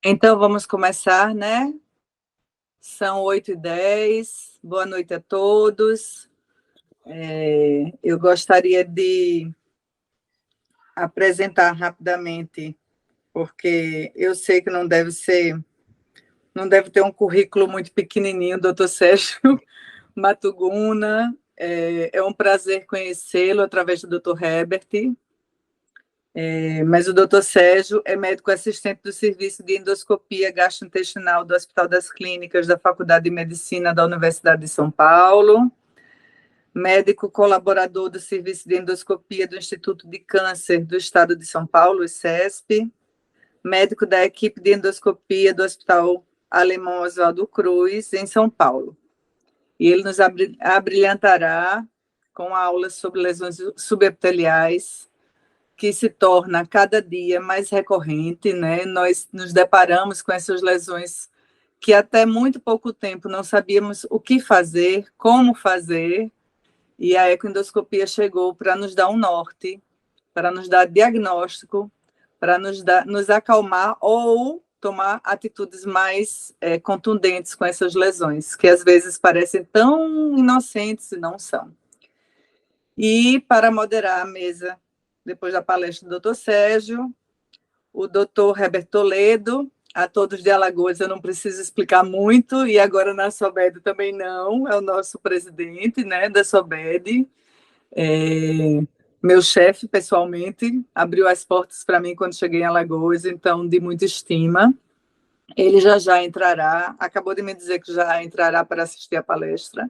Então, vamos começar, né? São 8h10. Boa noite a todos. Eu gostaria de apresentar rapidamente, porque eu sei que não deve ter um currículo muito pequenininho, doutor Sérgio Matuguna. É um prazer conhecê-lo através do doutor Herbert. Mas o doutor Sérgio é médico assistente do Serviço de Endoscopia Gastrointestinal do Hospital das Clínicas da Faculdade de Medicina da Universidade de São Paulo, médico colaborador do Serviço de Endoscopia do Instituto de Câncer do Estado de São Paulo, ICESP, médico da equipe de endoscopia do Hospital Alemão Oswaldo Cruz, em São Paulo. E ele nos abrilhantará com aulas sobre lesões subepiteliais, que se torna cada dia mais recorrente, né? Nós nos deparamos com essas lesões que até muito pouco tempo não sabíamos o que fazer, como fazer, e a ecoendoscopia chegou para nos dar um norte, para nos dar diagnóstico, para nos acalmar ou tomar atitudes mais contundentes com essas lesões, que às vezes parecem tão inocentes e não são. E para moderar a mesa, depois da palestra do doutor Sérgio, o doutor Herbert Toledo. A todos de Alagoas eu não preciso explicar muito, e agora na SOBED também não, é o nosso presidente, né, da SOBED, meu chefe pessoalmente, abriu as portas para mim quando cheguei em Alagoas, então de muita estima. Ele já entrará, acabou de me dizer que já entrará para assistir a palestra.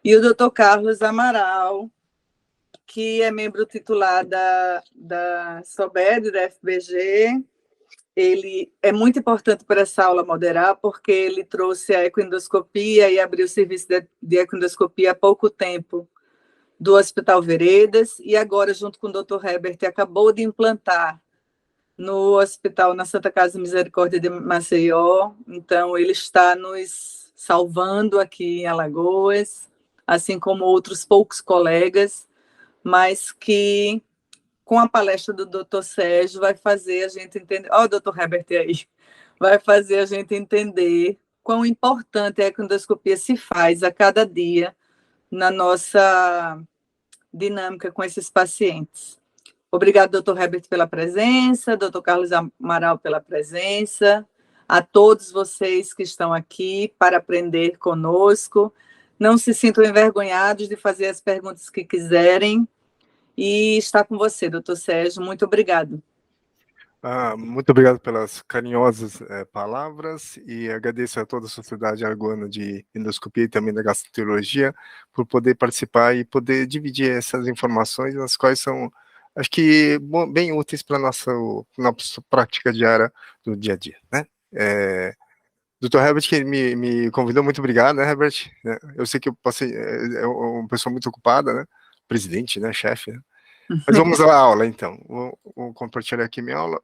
E o doutor Carlos Amaral, que é membro titular da SOBED, da FBG. Ele é muito importante para essa aula moderar, porque ele trouxe a ecoendoscopia e abriu o serviço de ecoendoscopia há pouco tempo do Hospital Veredas, e agora, junto com o Dr. Herbert, acabou de implantar no hospital, na Santa Casa Misericórdia de Maceió. Então, ele está nos salvando aqui em Alagoas, assim como outros poucos colegas, mas que, com a palestra do doutor Sérgio, vai fazer a gente entender... Ó, o doutor Herbert aí. Vai fazer a gente entender quão importante a endoscopia se faz a cada dia na nossa dinâmica com esses pacientes. Obrigado, doutor Herbert, pela presença, doutor Carlos Amaral pela presença, a todos vocês que estão aqui para aprender conosco. Não se sintam envergonhados de fazer as perguntas que quiserem. E está com você, doutor Sérgio. Muito obrigado. Muito obrigado pelas carinhosas palavras, e agradeço a toda a Sociedade Alagoana de Endoscopia e também da Gastroenterologia por poder participar e poder dividir essas informações, as quais são, acho que, bem úteis para a nossa prática diária do dia a dia, né? Dr. Herbert, que me convidou, muito obrigado, né, Herbert? Eu sei que eu passei, é uma pessoa muito ocupada, né? Presidente, né, chefe, né? Mas vamos à aula, então. Vou compartilhar aqui minha aula.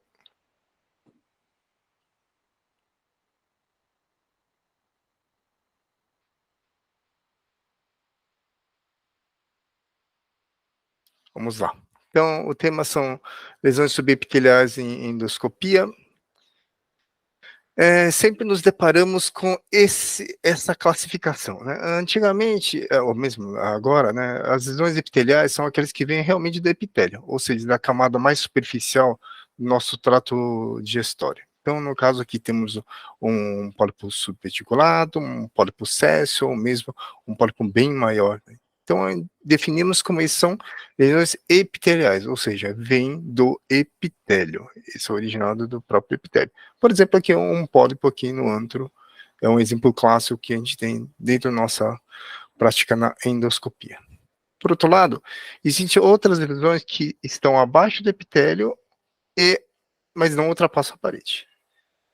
Vamos lá. Então, o tema são lesões subepiteliais em endoscopia. Sempre nos deparamos com essa classificação, né? Antigamente, ou mesmo agora, né, as lesões epiteliais são aqueles que vêm realmente do epitélio, ou seja, da camada mais superficial do nosso trato digestório. Então, no caso aqui, temos um pólipo subreticulado, um pólipo céssio, ou mesmo um pólipo bem maior, né? Então, definimos como eles são lesões epiteliais, ou seja, vêm do epitélio, isso é originado do próprio epitélio. Por exemplo, aqui um pólipo aqui no antro, é um exemplo clássico que a gente tem dentro da nossa prática na endoscopia. Por outro lado, existem outras lesões que estão abaixo do epitélio, mas não ultrapassam a parede.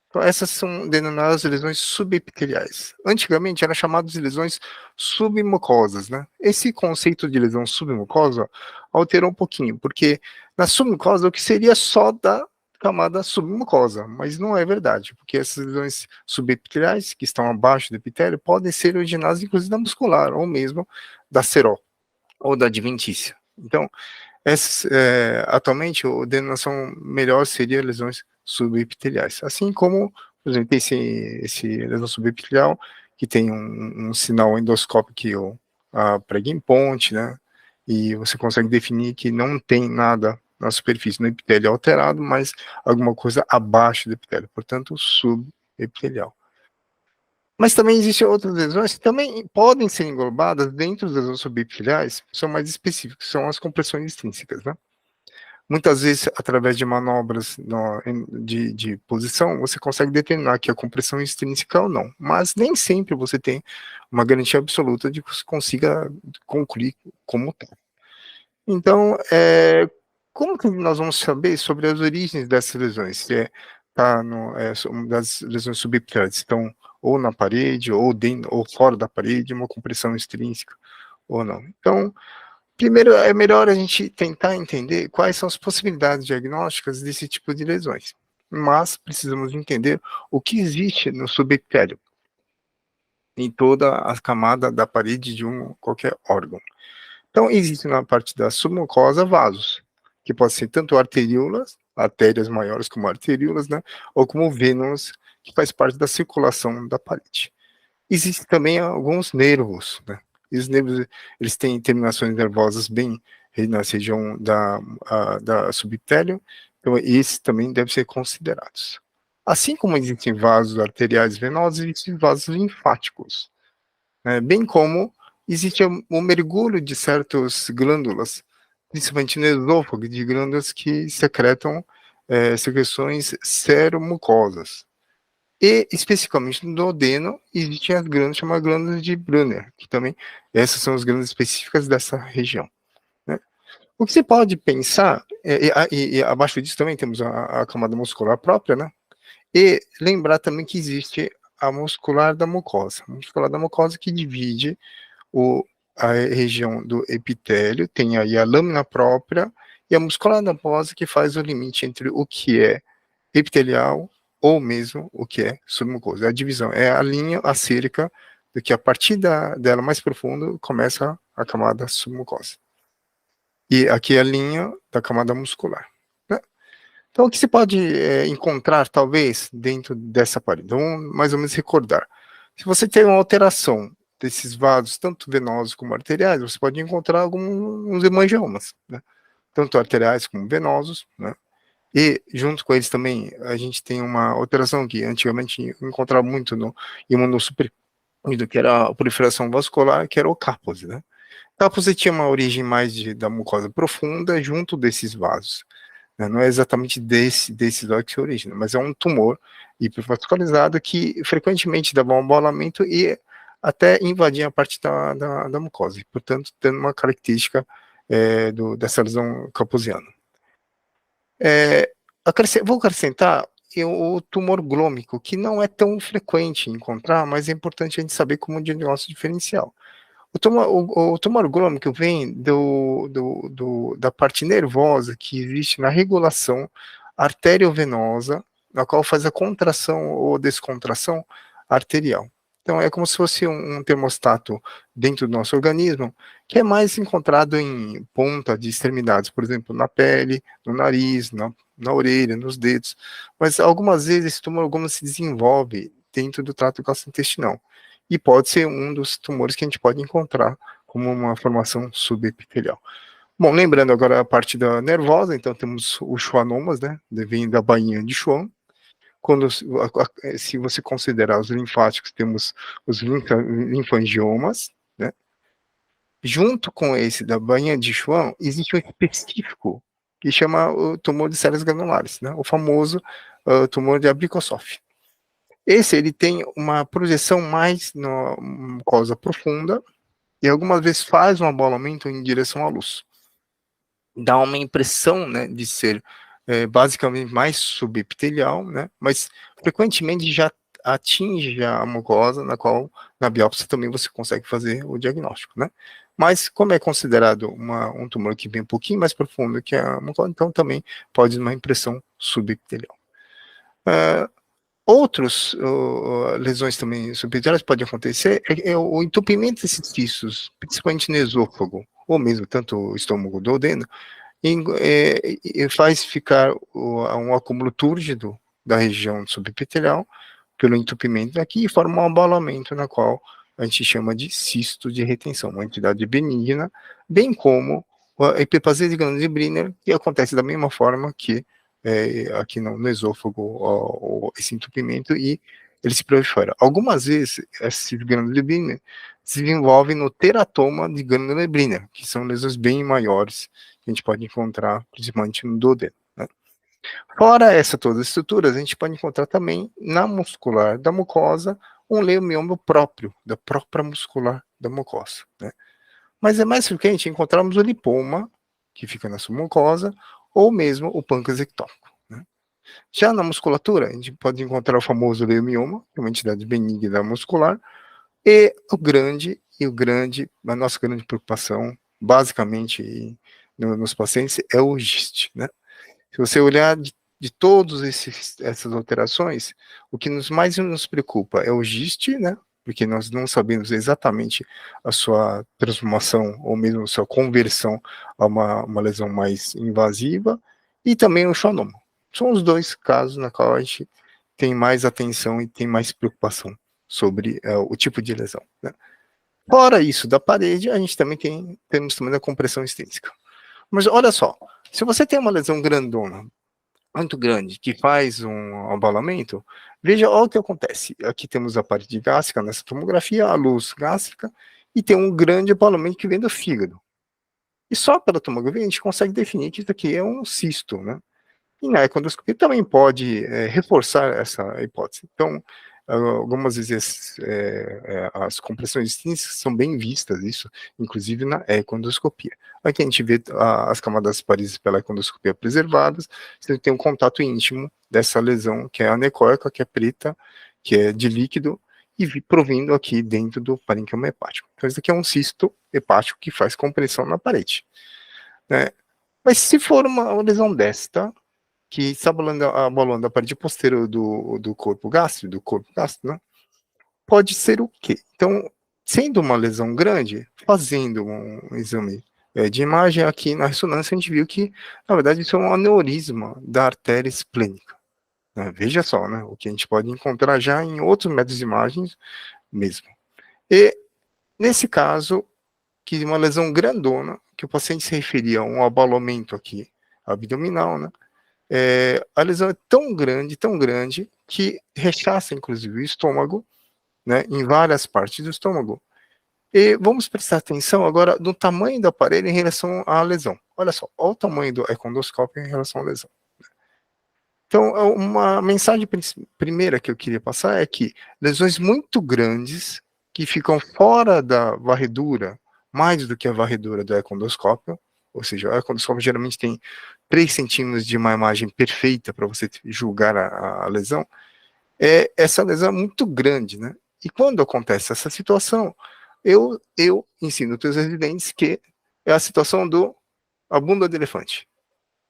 Então, essas são denominadas lesões subepiteliais. Antigamente eram chamadas de lesões submucosas, né? Esse conceito de lesão submucosa alterou um pouquinho, porque na submucosa o que seria só da camada submucosa, mas não é verdade, porque essas lesões subepiteliais que estão abaixo do epitélio podem ser originadas inclusive da muscular, ou mesmo da serol, ou da adventícia. Então, atualmente a denominação melhor seria lesões subepiteliais. Assim como, por exemplo, tem esse lesão subepitelial que tem um sinal endoscópico prega em ponte, né? E você consegue definir que não tem nada na superfície do epitélio alterado, mas alguma coisa abaixo do epitélio, portanto, subepitelial. Mas também existem outras lesões que também podem ser englobadas dentro das lesões subepiteliais, que são mais específicas, são as compressões extrínsecas, né? Muitas vezes, através de manobras de posição, você consegue determinar que a compressão é extrínseca ou não, mas nem sempre você tem uma garantia absoluta de que você consiga concluir como tal. Então, como que nós vamos saber sobre as origens dessas lesões? Se das lesões subepiteliais estão ou na parede, ou dentro, ou fora da parede, uma compressão extrínseca ou não. Então, primeiro, é melhor a gente tentar entender quais são as possibilidades diagnósticas desse tipo de lesões. Mas precisamos entender o que existe no subepitélio, em toda a camada da parede de qualquer órgão. Então, existe na parte da submucosa vasos, que podem ser tanto arteríolas, artérias maiores como arteríolas, né, ou como vênulas, que faz parte da circulação da parede. Existem também alguns nervos, né? E os nervos, eles têm terminações nervosas bem na região da subepitélio, então esses também devem ser considerados. Assim como existem vasos arteriais venosos, existem vasos linfáticos, né? Bem como existe o mergulho de certas glândulas, principalmente no esôfago, de glândulas que secretam secreções seromucosas. E, especificamente no duodeno, existem as glândulas chamadas glândulas de Brunner, que também, essas são as glândulas específicas dessa região, né? O que você pode pensar, e abaixo disso também temos a camada muscular própria, né? E lembrar também que existe a muscular da mucosa. A muscular da mucosa que divide a região do epitélio, tem aí a lâmina própria, e a muscular da mucosa que faz o limite entre o que é epitelial ou mesmo o que é submucosa. A divisão é a linha, a cerca, do que a partir dela mais profundo começa a camada submucosa. E aqui é a linha da camada muscular, né? Então, o que se pode encontrar, talvez, dentro dessa parede? Vamos mais ou menos recordar. Se você tem uma alteração desses vasos, tanto venosos como arteriais, você pode encontrar alguns hemangiomas, né? Tanto arteriais como venosos, né? E, junto com eles também, a gente tem uma alteração que antigamente encontrava muito no imunossuprimido, que era a proliferação vascular, que era o Kaposi, né? Kaposi tinha uma origem mais da mucosa profunda junto desses vasos, né? Não é exatamente desses vasos que se origina, mas é um tumor hipervascularizado que frequentemente dava um embolamento e até invadia a parte da mucosa, e, portanto, tendo uma característica dessa lesão kaposiana. Vou acrescentar o tumor glômico, que não é tão frequente encontrar, mas é importante a gente saber como um diagnóstico diferencial. O tumor glômico vem da parte nervosa que existe na regulação arteriovenosa, na qual faz a contração ou descontração arterial. Então, é como se fosse um termostato dentro do nosso organismo, que é mais encontrado em ponta de extremidades, por exemplo, na pele, no nariz, na orelha, nos dedos. Mas algumas vezes esse tumor se desenvolve dentro do trato gastrointestinal. E pode ser um dos tumores que a gente pode encontrar como uma formação subepitelial. Bom, lembrando agora a parte da nervosa, então temos os schwannomas, né? Vem da bainha de Schwann. Se você considerar os linfáticos, temos os linfangiomas, né? Junto com esse da bainha de Schwann, existe um específico que chama o tumor de células granulares, né? O famoso tumor de Abrikosov. Ele tem uma projeção mais na mucosa profunda e algumas vezes faz um abolamento em direção à luz. Dá uma impressão, né, de ser basicamente mais subepitelial, né, mas frequentemente já atinge a mucosa, na qual na biópsia também você consegue fazer o diagnóstico, né. Mas como é considerado um tumor que vem um pouquinho mais profundo que a mucosa, então também pode dar uma impressão subepitelial. Outras lesões também subepiteliais podem acontecer é o entupimento desses cistos, principalmente no esôfago, ou mesmo tanto o estômago duodeno, faz ficar um acúmulo túrgido da região subepitelial, pelo entupimento aqui, e forma um abalamento na qual a gente chama de cisto de retenção, uma entidade benigna, bem como a hiperplasia de glândula de Briner, que acontece da mesma forma que aqui no esôfago, esse entupimento, e ele se prolifera. Algumas vezes, esse glândula de Briner se desenvolve no teratoma de glândula de Briner, que são lesões bem maiores, que a gente pode encontrar, principalmente no duodeno. Né? Fora todas as estruturas, a gente pode encontrar também na muscular da mucosa um leiomioma próprio, da própria muscular da mucosa. Né? Mas é mais frequente encontrarmos o lipoma, que fica na sua mucosa, ou mesmo o pâncreas ectópico. Né? Já na musculatura, a gente pode encontrar o famoso leiomioma, que é uma entidade benigna muscular, e a nossa grande preocupação, basicamente, nos pacientes, é o GIST. Né? Se você olhar de todas essas alterações, o que mais nos preocupa é o GIST, né? Porque nós não sabemos exatamente a sua transformação ou mesmo a sua conversão a uma lesão mais invasiva, e também o schwannoma. São os dois casos na qual a gente tem mais atenção e tem mais preocupação sobre o tipo de lesão. Né? Fora isso da parede, a gente também temos também a compressão extrínseca. Mas olha só, se você tem uma lesão grandona, muito grande, que faz um abalamento, veja o que acontece. Aqui temos a parede gástrica nessa tomografia, a luz gástrica, e tem um grande abalamento que vem do fígado. E só pela tomografia a gente consegue definir que isso aqui é um cisto, né? E na econdoscopia também pode reforçar essa hipótese. Então, algumas vezes as compressões extrínsecas são bem vistas, isso, inclusive na econdoscopia. Aqui a gente vê as camadas parísias pela econdoscopia preservadas, você tem um contato íntimo dessa lesão, que é anecoica, que é preta, que é de líquido, e provindo aqui dentro do parênquima hepático. Então, isso aqui é um cisto hepático que faz compressão na parede. Né? Mas se for uma lesão desta, que está abalando a parede posterior do corpo gástrico, né? Pode ser o quê? Então, sendo uma lesão grande, fazendo um exame de imagem aqui na ressonância, a gente viu que, na verdade, isso é um aneurisma da artéria esplênica. Né? Veja só, né? O que a gente pode encontrar já em outros métodos de imagens mesmo. E, nesse caso, que uma lesão grandona, que o paciente se referia a um abalamento aqui abdominal, né? A lesão é tão grande, que rechaça, inclusive, o estômago, né, em várias partes do estômago. E vamos prestar atenção agora no tamanho do aparelho em relação à lesão. Olha só, olha o tamanho do econdoscópio em relação à lesão. Então, uma mensagem primeira que eu queria passar é que lesões muito grandes, que ficam fora da varredura, mais do que a varredura do econdoscópio, ou seja, o econdoscópio geralmente tem 3 centímetros de uma imagem perfeita para você julgar a lesão, essa lesão é muito grande, né? E quando acontece essa situação, eu ensino os teus residentes que é a situação a bunda do elefante.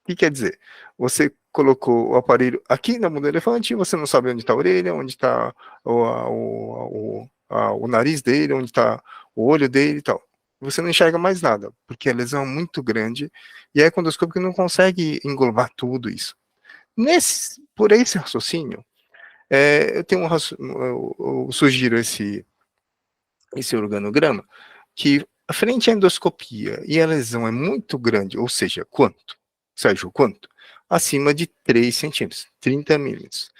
O que quer dizer? Você colocou o aparelho aqui na bunda do elefante, você não sabe onde está a orelha, onde está o nariz dele, onde está o olho dele e tal. Você não enxerga mais nada, porque a lesão é muito grande, e a econdoscópio não consegue englobar tudo isso. Por esse raciocínio, eu sugiro esse organograma, que frente à endoscopia e a lesão é muito grande, ou seja, quanto? Sérgio, quanto? Acima de 3 centímetros, 30 milímetros.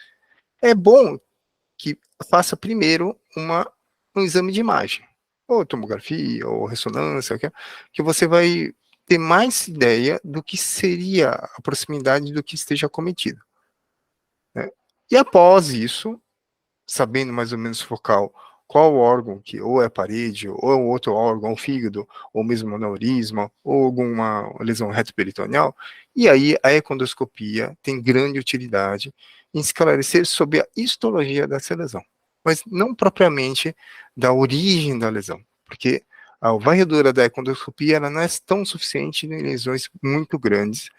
É bom que faça primeiro um exame de imagem, ou tomografia, ou ressonância, que você vai ter mais ideia do que seria a proximidade do que esteja cometido. Né? E após isso, sabendo mais ou menos focal qual órgão que ou é a parede, ou é um outro órgão, o fígado, ou mesmo aneurisma, ou alguma lesão retroperitoneal, e aí a econdoscopia tem grande utilidade em esclarecer sobre a histologia dessa lesão, mas não propriamente da origem da lesão, porque a varredura da econdoscopia ela não é tão suficiente em lesões muito grandes,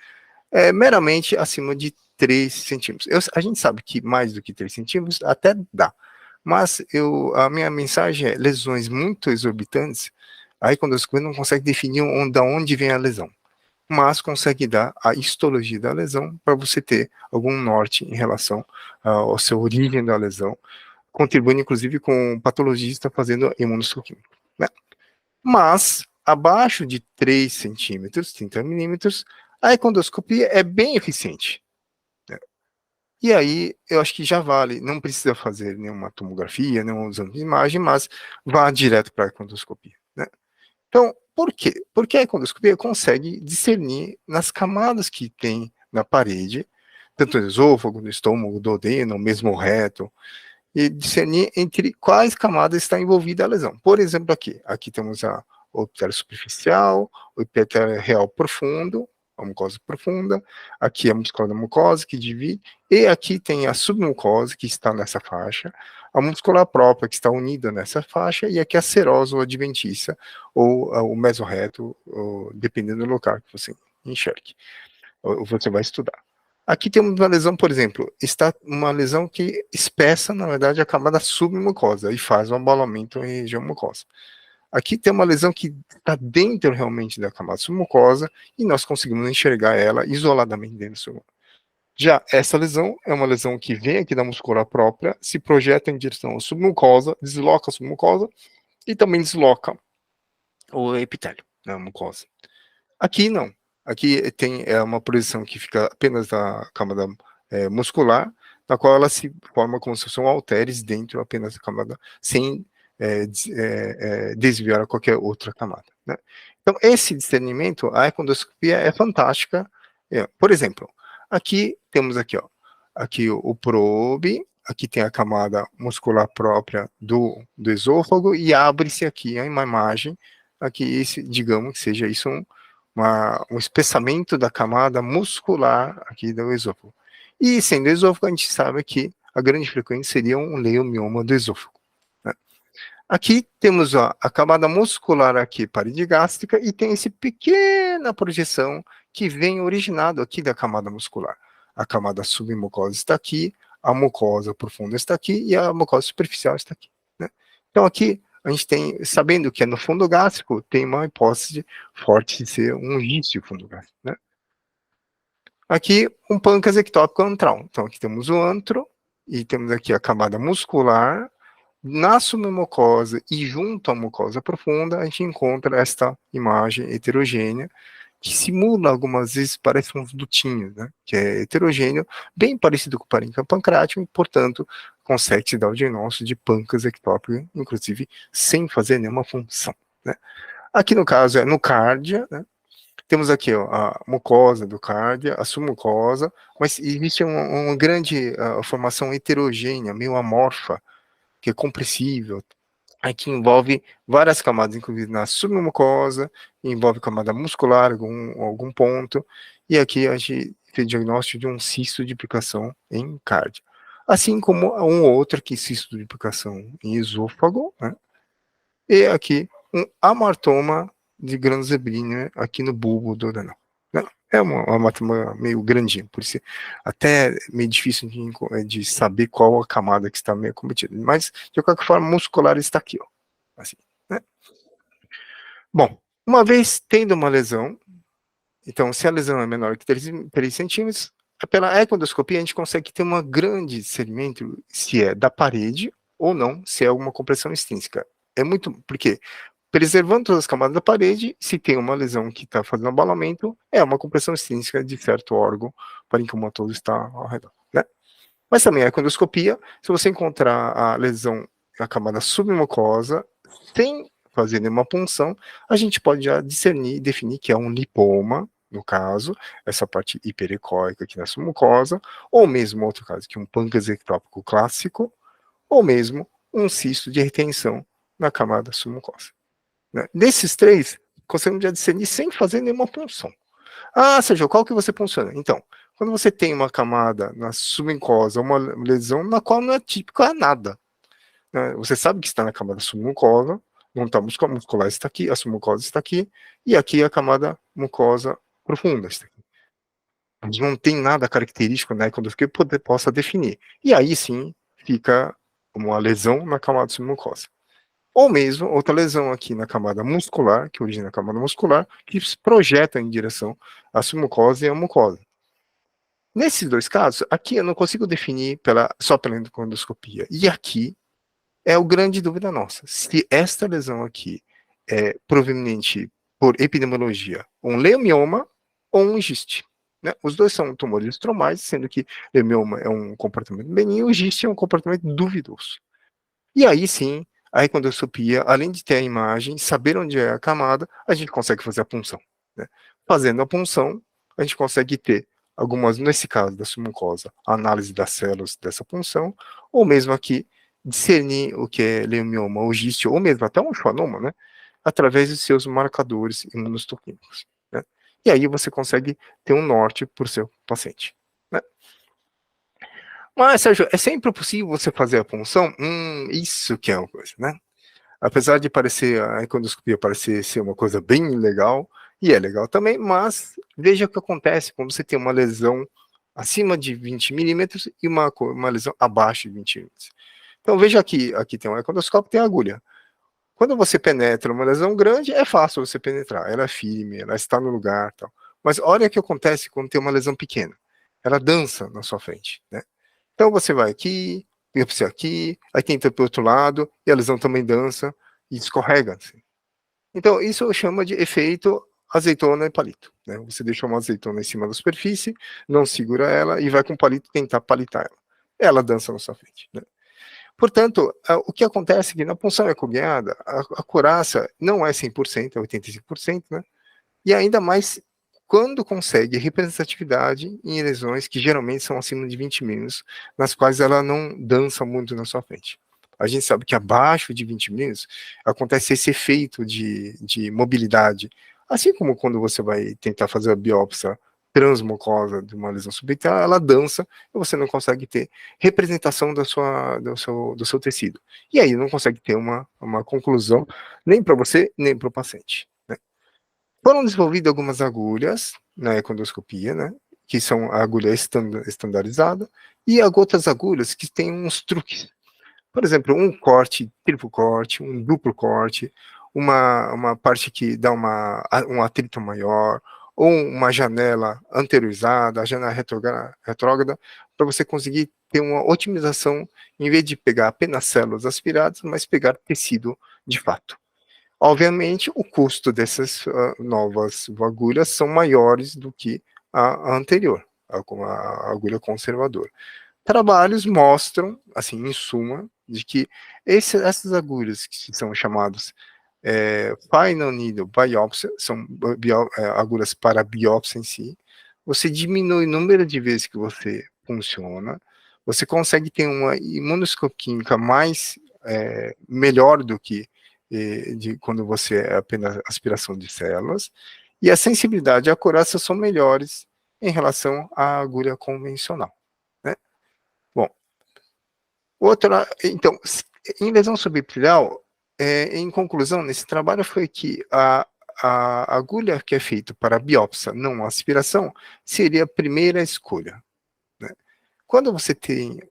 meramente acima de 3 centímetros. A gente sabe que mais do que 3 centímetros até dá, mas a minha mensagem é lesões muito exorbitantes, aí quando a escolha não consegue definir de onde vem a lesão. mas consegue dar a histologia da lesão para você ter algum norte em relação ao seu origem da lesão, contribuindo inclusive com o patologista fazendo imunossoquímica, né? Mas, abaixo de 3 centímetros, 30 milímetros, a econdoscopia é bem eficiente, né? E aí, eu acho que já vale, não precisa fazer nenhuma tomografia, nenhum exame de imagem, mas vá direto para a econdoscopia, né? Então, por quê? Porque a econdoscopia consegue discernir nas camadas que tem na parede, tanto do esôfago, do estômago, do duodeno, mesmo o reto, e discernir entre quais camadas está envolvida a lesão. Por exemplo, aqui temos o epitélio superficial, o epitélio real profundo, a mucosa profunda, aqui a muscular da mucosa que divide, e aqui tem a submucosa que está nessa faixa, a muscular própria que está unida nessa faixa, e aqui a serosa ou adventícia, ou o mesorreto, dependendo do local que você enxergue, ou você vai estudar. Aqui temos uma lesão, por exemplo, está uma lesão que espessa, na verdade, a camada submucosa e faz um abalamento em região mucosa. Aqui tem uma lesão que está dentro realmente da camada submucosa e nós conseguimos enxergar ela isoladamente dentro do seu. Já essa lesão é uma lesão que vem aqui da musculatura própria, se projeta em direção à submucosa, desloca a submucosa e também desloca o epitélio, né, a mucosa. Aqui não. Aqui tem uma projeção que fica apenas da camada muscular, na qual ela se forma como se fosse um halteres dentro apenas da camada, sem desviar a qualquer outra camada, né? Então, esse discernimento, a econdoscopia é fantástica. Por exemplo, aqui temos aqui, ó, aqui o probe, aqui tem a camada muscular própria do esôfago e abre-se aqui uma imagem, aqui, digamos que seja isso um espessamento da camada muscular aqui do esôfago. E sendo esôfago, a gente sabe que a grande frequência seria um leiomioma do esôfago, né? Aqui temos a camada muscular aqui, parede gástrica, e tem essa pequena projeção que vem originado aqui da camada muscular. A camada submucosa está aqui, a mucosa profunda está aqui e a mucosa superficial está aqui, né? Então aqui a gente tem, sabendo que é no fundo gástrico, tem uma hipótese forte de ser um vício fundo gástrico, né? Aqui um pâncreas ectópico antral. Então aqui temos o antro e temos aqui a camada muscular. Na submucosa e junto à mucosa profunda, a gente encontra esta imagem heterogênea, que simula algumas vezes, parece uns dutinhos, né? Que é heterogêneo, bem parecido com o parênquima pancreático, e, portanto, consegue se dar o diagnóstico de pâncreas ectópico, inclusive sem fazer nenhuma função, né? Aqui no caso é no cárdia, né? Temos aqui, ó, a mucosa do cárdia, a submucosa, mas existe uma grande formação heterogênea, meio amorfa, que é compressível, que envolve várias camadas, inclusive na submucosa, envolve camada muscular, algum ponto, e aqui a gente fez o diagnóstico de um cisto de duplicação em cárdia. Assim como um outro que cisto de duplicação em esôfago, né? E aqui um amartoma de grânulos zebrina aqui no bulbo do adenal, né? É uma amartoma meio grandinho, por isso até meio difícil de saber qual a camada que está meio cometida, mas de qualquer forma muscular está aqui, ó, assim, né? Bom, uma vez tendo uma lesão, então se a lesão é menor que 3 centímetros, pela econdoscopia a gente consegue ter um grande discernimento se é da parede ou não, se é alguma compressão extrínseca. É muito, porque preservando todas as camadas da parede, se tem uma lesão que está fazendo abalamento, é uma compressão extrínseca de certo órgão parenquimatoso está ao redor, né? Mas também a econdoscopia, se você encontrar a lesão na camada submucosa, sem fazer nenhuma punção, a gente pode já discernir e definir que é um lipoma, no caso, essa parte hiperecóica aqui na submucosa, ou mesmo outro caso, que é um pâncreas ectópico clássico, ou mesmo um cisto de retenção na camada submucosa, né? Desses três, conseguimos já discernir sem fazer nenhuma punção. Ah, Sérgio, qual que você funciona? Então, quando você tem uma camada na submucosa, uma lesão na qual não é típica nada, né? Você sabe que está na camada submucosa, não está muscular está aqui, a submucosa está aqui, e aqui a camada mucosa profunda está aqui. Não tem nada característico, né, quando que possa definir. E aí sim fica uma lesão na camada submucosa. ou mesmo outra lesão aqui na camada muscular, que origina a camada muscular, que se projeta em direção à submucosa e à mucosa. Nesses dois casos, aqui eu não consigo definir só pela endoscopia. E aqui é o grande dúvida nossa. Se esta lesão aqui é proveniente por epidemiologia, um leiomioma ou um giste. Né? Os dois são tumores estromais, sendo que leiomioma é um comportamento benigno e o giste é um comportamento duvidoso. E aí sim, a endoscopia, além de ter a imagem, saber onde é a camada, a gente consegue fazer a punção. Né? Fazendo a punção, a gente consegue ter algumas, nesse caso da submucosa, a análise das células dessa punção, ou mesmo aqui, discernir o que é leiomioma ou giste, ou mesmo até um schwannoma, né? Através dos seus marcadores imunohistoquímicos. Né? E aí você consegue ter um norte para o seu paciente. Né? Mas, Sérgio, é sempre possível você fazer a punção? Isso que é uma coisa, né? Apesar de parecer, a endoscopia parecer ser uma coisa bem legal, e é legal também, mas veja o que acontece quando você tem uma lesão acima de 20 milímetros e uma lesão abaixo de 20 milímetros. Então veja aqui tem um endoscópio, tem a agulha. Quando você penetra uma lesão grande, é fácil você penetrar, ela é firme, ela está no lugar, tal. Mas olha o que acontece quando tem uma lesão pequena. Ela dança na sua frente, né? Então você vai aqui, biopsia aqui, aí tenta para o outro lado, e a lesão também dança e escorrega. Assim. Então isso chama de efeito azeitona e palito. Né? Você deixa uma azeitona em cima da superfície, não segura ela e vai com o palito tentar palitar ela. Ela dança na sua frente. Né? Portanto, o que acontece é que na punção ecoguiada, a curaça não é 100%, é 85%, né? E ainda mais quando consegue representatividade em lesões que geralmente são acima de 20 milímetros, nas quais ela não dança muito na sua frente. A gente sabe que abaixo de 20 milímetros acontece esse efeito de mobilidade, assim como quando você vai tentar fazer a biópsia transmucosa de uma lesão subital, ela dança e você não consegue ter representação do seu tecido. E aí não consegue ter uma conclusão nem para você, nem para o paciente. Foram desenvolvidas algumas agulhas na endoscopia, né, que são a agulha estandarizada, e outras agulhas que têm uns truques. Por exemplo, um corte, triplo corte, um duplo corte, uma parte que dá um atrito maior, ou uma janela anteriorizada, a janela retrógrada, para você conseguir ter uma otimização, em vez de pegar apenas células aspiradas, mas pegar tecido de fato. Obviamente, o custo dessas novas agulhas são maiores do que a anterior, a agulha conservadora. Trabalhos mostram, assim, em suma, de que essas agulhas que são chamadas final needle biopsy, são agulhas para biópsia em si, você diminui o número de vezes que você funciona, você consegue ter uma imunohistoquímica melhor do que de quando você é apenas aspiração de células, e a sensibilidade e a curaça são melhores em relação à agulha convencional. Né? Bom, então, em lesão subepitelial, em conclusão, nesse trabalho foi que a agulha que é feita para biópsia, não aspiração, seria a primeira escolha. Né? Quando você tem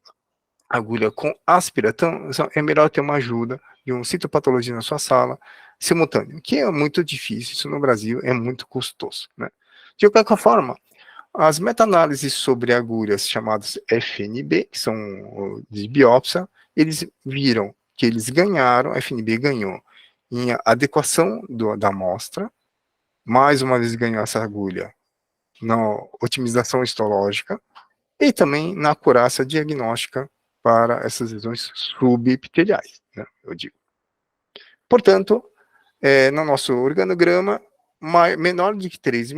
agulha com aspiração, é melhor ter uma ajuda de um citopatologia na sua sala, simultâneo, que é muito difícil, isso no Brasil é muito custoso. Né? De qualquer forma, as meta-análises sobre agulhas chamadas FNB, que são de biópsia, eles viram que eles ganharam, a FNB ganhou em adequação da amostra, mais uma vez ganhou essa agulha na otimização histológica e também na acurácia diagnóstica para essas lesões subepiteliais, né, eu digo. Portanto, no nosso organograma, menor de que 3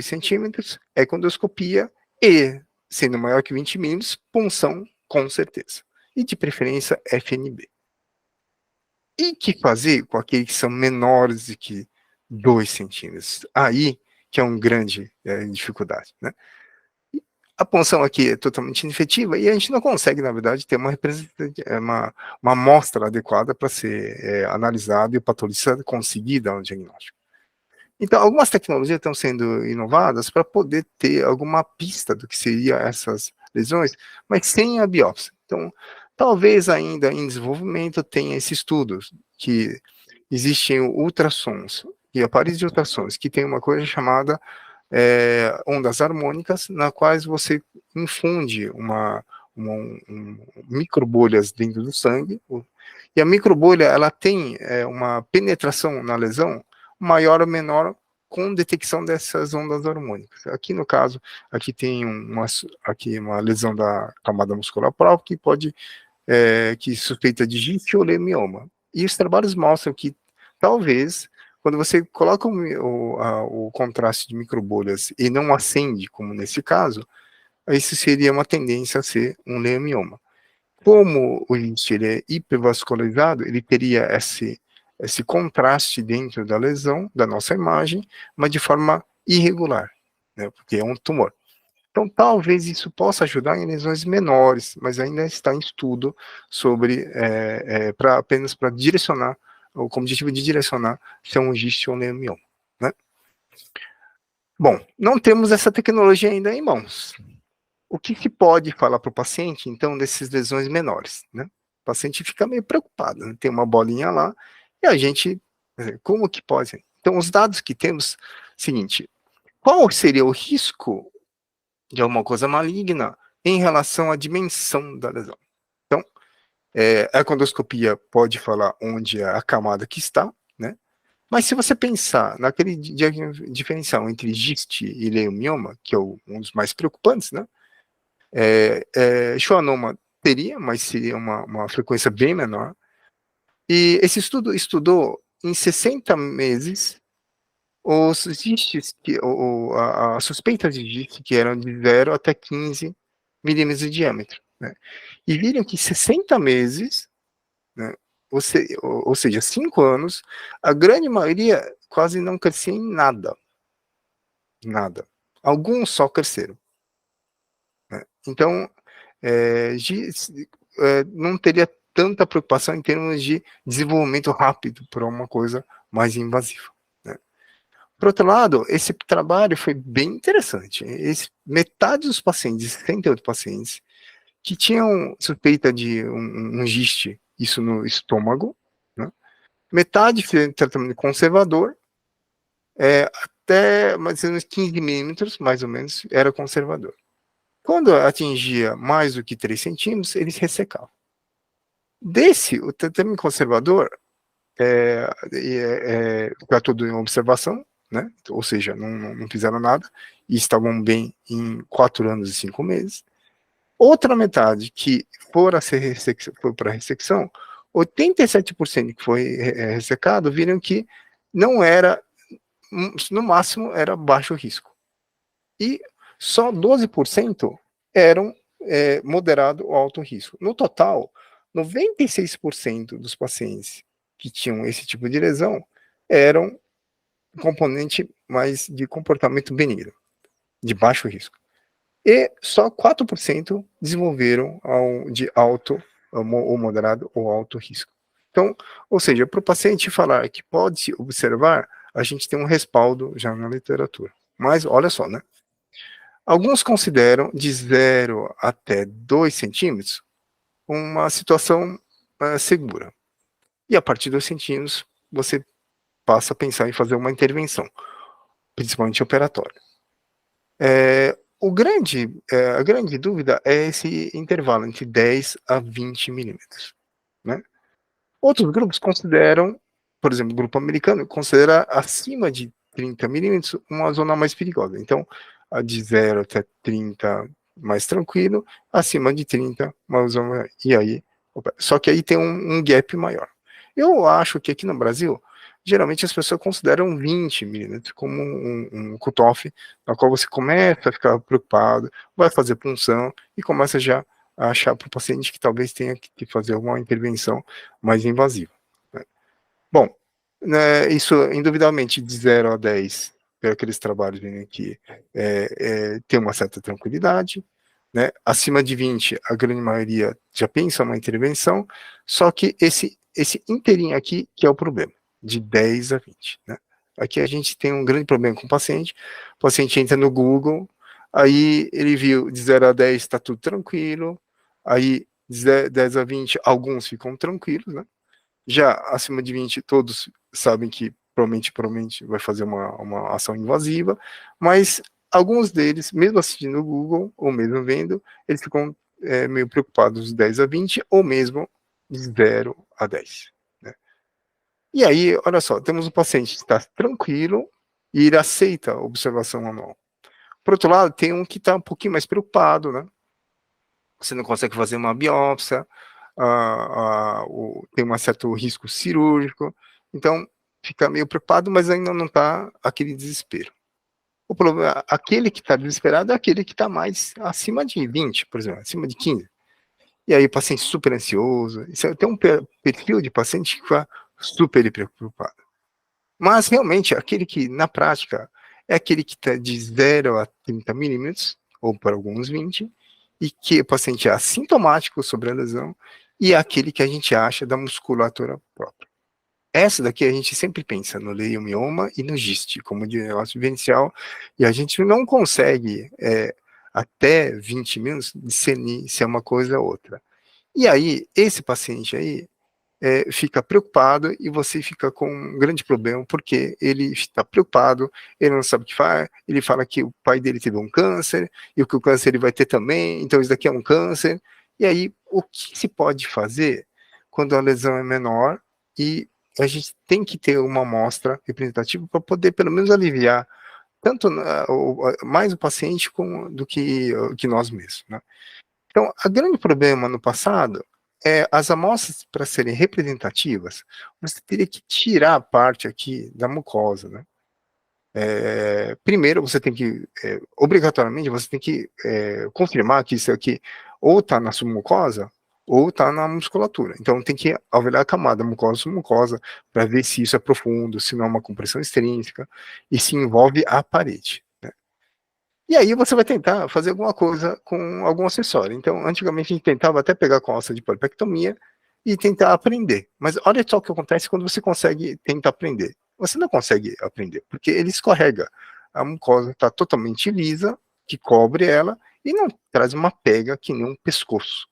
centímetros é endoscopia e, sendo maior que 20 milímetros, punção com certeza. E de preferência FNB. E que fazer com aqueles que são menores de que 2 centímetros? Aí que é uma grande dificuldade, né? A punção aqui é totalmente inefetiva e a gente não consegue, na verdade, ter uma amostra adequada para ser analisada e o patologista conseguir dar um diagnóstico. Então, algumas tecnologias estão sendo inovadas para poder ter alguma pista do que seriam essas lesões, mas sem a biópsia. Então, Talvez ainda em desenvolvimento tenha esses estudos, que existem ultrassons, e aparelhos de ultrassons, que tem uma coisa chamada ondas harmônicas, na quais você infunde microbolhas dentro do sangue, e a microbolha ela tem uma penetração na lesão maior ou menor com detecção dessas ondas harmônicas. Aqui no caso, aqui tem uma lesão da camada muscular própria que pode que suspeita de GIST ou leiomioma. E os trabalhos mostram que talvez quando você coloca o contraste de microbolhas e não acende, como nesse caso, isso seria uma tendência a ser um leiomioma. Como o GIST ele é hipervascularizado, ele teria esse contraste dentro da lesão, da nossa imagem, mas de forma irregular, né, porque é um tumor. Então, talvez isso possa ajudar em lesões menores, mas ainda está em estudo sobre, apenas para direcionar, ou com o objetivo de direcionar se é um GIST ou um leiomioma, né? Bom, não temos essa tecnologia ainda em mãos. O que se pode falar para o paciente, então, dessas lesões menores, né? O paciente fica meio preocupado, né? Tem uma bolinha lá, e a gente, como que pode? Então, os dados que temos, seguinte, qual seria o risco de alguma coisa maligna em relação à dimensão da lesão? Então, a econdoscopia pode falar onde é a camada que está, né? Mas se você pensar naquele diferencial entre GIST e leiomioma, que é um dos mais preocupantes, né? Schwannoma teria, mas seria uma frequência bem menor. E esse estudo estudou em 60 meses os GISTs, a suspeita de GIST, que eram de 0 até 15 milímetros de diâmetro, né? E viram que 60 meses, né, ou seja, 5 anos, a grande maioria quase não crescia em nada. Nada. Alguns só cresceram, né? Então, não teria tanta preocupação em termos de desenvolvimento rápido para uma coisa mais invasiva, né? Por outro lado, esse trabalho foi bem interessante. Metade dos pacientes, 68 pacientes, que tinham suspeita de um GIST, isso no estômago, né? Metade fez tratamento conservador, até mais ou menos 15 milímetros, mais ou menos, era conservador. Quando atingia mais do que 3 centímetros, eles ressecavam. O tratamento conservador está tudo em observação, né? Ou seja, não fizeram nada, e estavam bem em 4 anos e 5 meses. Outra metade que foi para a ressecção, 87% que foi ressecado, viram que não era, no máximo, era baixo risco. E só 12% eram moderado ou alto risco. No total, 96% dos pacientes que tinham esse tipo de lesão eram componente mais de comportamento benigno, de baixo risco. E só 4% desenvolveram de alto, ou moderado, ou alto risco. Então, ou seja, para o paciente falar que pode se observar, a gente tem um respaldo já na literatura. Mas, olha só, né? Alguns consideram de 0 até 2 centímetros uma situação segura. E a partir de 2 centímetros, você passa a pensar em fazer uma intervenção, principalmente operatória. A grande dúvida é esse intervalo entre 10 a 20 milímetros, né? Outros grupos consideram, por exemplo, o grupo americano considera acima de 30 milímetros uma zona mais perigosa. Então, a de 0 até 30 mais tranquilo, acima de 30 uma zona, e aí, só que aí tem um gap maior. Eu acho que aqui no Brasil, geralmente as pessoas consideram 20 milímetros como um cutoff, na qual você começa a ficar preocupado, vai fazer punção e começa já a achar para o paciente que talvez tenha que fazer uma intervenção mais invasiva, né? Bom, né, isso, indubitavelmente, de 0 a 10, aqueles trabalhos que tem uma certa tranquilidade, né? Acima de 20, a grande maioria já pensa uma intervenção, só que esse inteirinho aqui que é o problema, de 10 a 20, né? Aqui a gente tem um grande problema com o paciente entra no Google, aí ele viu de 0 a 10 está tudo tranquilo, aí de 10 a 20, alguns ficam tranquilos, né? Já acima de 20, todos sabem que provavelmente vai fazer uma ação invasiva, mas alguns deles, mesmo assistindo o Google, ou mesmo vendo, eles ficam meio preocupados de 10 a 20, ou mesmo de 0 a 10. Né? E aí, olha só, temos um paciente que está tranquilo e ele aceita a observação anual. Por outro lado, tem um que está um pouquinho mais preocupado, né? Você não consegue fazer uma biópsia, tem um certo risco cirúrgico, então fica meio preocupado, mas ainda não está aquele desespero. O problema, aquele que está desesperado é aquele que está mais acima de 20, por exemplo, acima de 15. E aí o paciente super ansioso, tem um perfil de paciente que fica super preocupado. Mas realmente, aquele que na prática é aquele que está de 0 a 30 milímetros, ou para alguns 20, e que o paciente é assintomático sobre a lesão, e é aquele que a gente acha da musculatura própria. Essa daqui a gente sempre pensa no leiomioma e no GIST, como diagnóstico diferencial, e a gente não consegue, até 20 minutos, discernir se é uma coisa ou outra. E aí, esse paciente aí, fica preocupado e você fica com um grande problema, porque ele está preocupado, ele não sabe o que faz, ele fala que o pai dele teve um câncer, e que o câncer ele vai ter também, então isso daqui é um câncer. E aí, o que se pode fazer quando a lesão é menor e a gente tem que ter uma amostra representativa para poder pelo menos aliviar tanto mais o paciente do que nós mesmos, né? Então, o grande problema no passado é as amostras, para serem representativas, você teria que tirar a parte aqui da mucosa, né? Primeiro, você tem que, obrigatoriamente, você tem que confirmar que isso aqui ou está na submucosa ou está na musculatura. Então, tem que avaliar a camada mucosa-submucosa para ver se isso é profundo, se não é uma compressão extrínseca e se envolve a parede. E aí você vai tentar fazer alguma coisa com algum acessório. Então, antigamente a gente tentava até pegar com alça de polipectomia e tentar aprender. Mas olha só o que acontece quando você consegue tentar aprender. Você não consegue aprender, porque ele escorrega. A mucosa está totalmente lisa, que cobre ela, e não traz uma pega que nem um pescoço,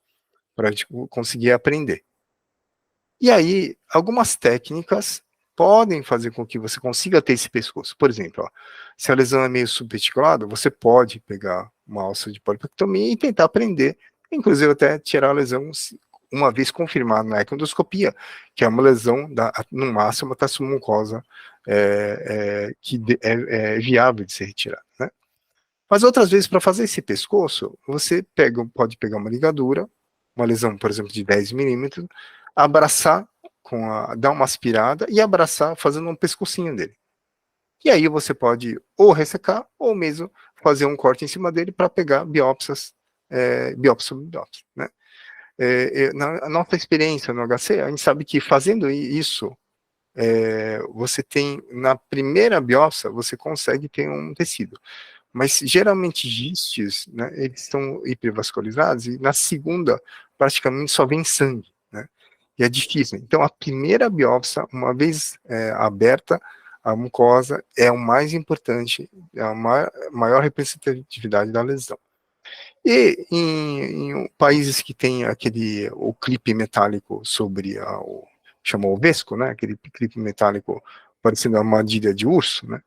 para a gente conseguir aprender. E aí, algumas técnicas podem fazer com que você consiga ter esse pescoço. Por exemplo, ó, se a lesão é meio subarticulada, você pode pegar uma alça de polipectomia e tentar prender, inclusive até tirar a lesão uma vez confirmada na econdoscopia, que é uma lesão, no máximo, da submucosa que é viável de ser retirada, né? Mas outras vezes, para fazer esse pescoço, você pode pegar uma ligadura, uma lesão, por exemplo, de 10 milímetros, abraçar, dar uma aspirada e abraçar fazendo um pescocinho dele. E aí você pode ou ressecar, ou mesmo fazer um corte em cima dele para pegar biópsias, biópsia sobre biópsia, né? Na nossa experiência no HC, a gente sabe que fazendo isso, você tem, na primeira biópsia, você consegue ter um tecido. Mas geralmente gistes, né, eles estão hipervascularizados e na segunda praticamente só vem sangue, né? E é difícil. Então a primeira biópsia, uma vez aberta a mucosa, é o mais importante, é a maior representatividade da lesão. E em países que tem o clipe metálico sobre chamou o vesco, né? Aquele clipe metálico parecendo uma armadilha de urso, né?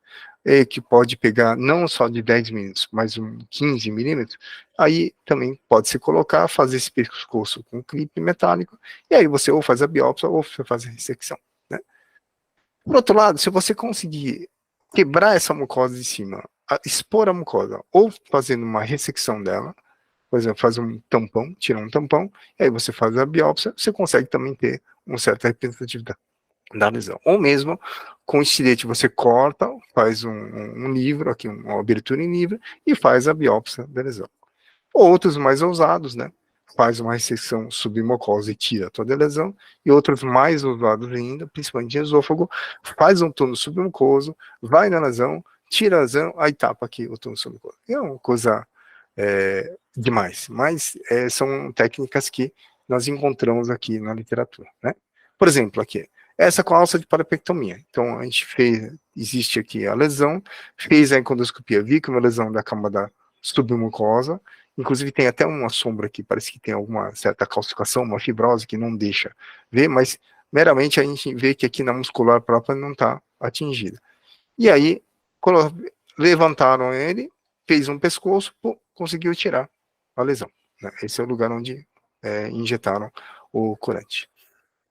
Que pode pegar não só de 10 milímetros, mas 15 milímetros, aí também pode se colocar, fazer esse pescoço com clipe metálico, e aí você ou faz a biópsia ou você faz a ressecção, né? Por outro lado, se você conseguir quebrar essa mucosa de cima, expor a mucosa, ou fazendo uma ressecção dela, por exemplo, faz um tampão, tira um tampão, e aí você faz a biópsia, você consegue também ter uma certa representatividade da lesão. Ou mesmo, com estilete você corta, faz um livro, aqui uma abertura em livro, e faz a biópsia da lesão. Outros mais ousados, né? Faz uma ressecção submucosa e tira toda a lesão, e outros mais ousados ainda, principalmente em esôfago, faz um túnel submucoso, vai na lesão, tira a lesão, aí tapa aqui o túnel submucoso. É uma coisa demais, mas são técnicas que nós encontramos aqui na literatura, né? Por exemplo, aqui, essa com a alça de parapectomia. Então, a gente existe aqui a lesão, fez a endoscopia, viu que é uma lesão da camada submucosa, Inclusive tem até uma sombra aqui, parece que tem alguma certa calcificação, uma fibrose que não deixa ver, mas meramente a gente vê que aqui na muscular própria não está atingida. E aí, levantaram ele, fez um pescoço, conseguiu tirar a lesão. Né? Esse é o lugar onde injetaram o corante.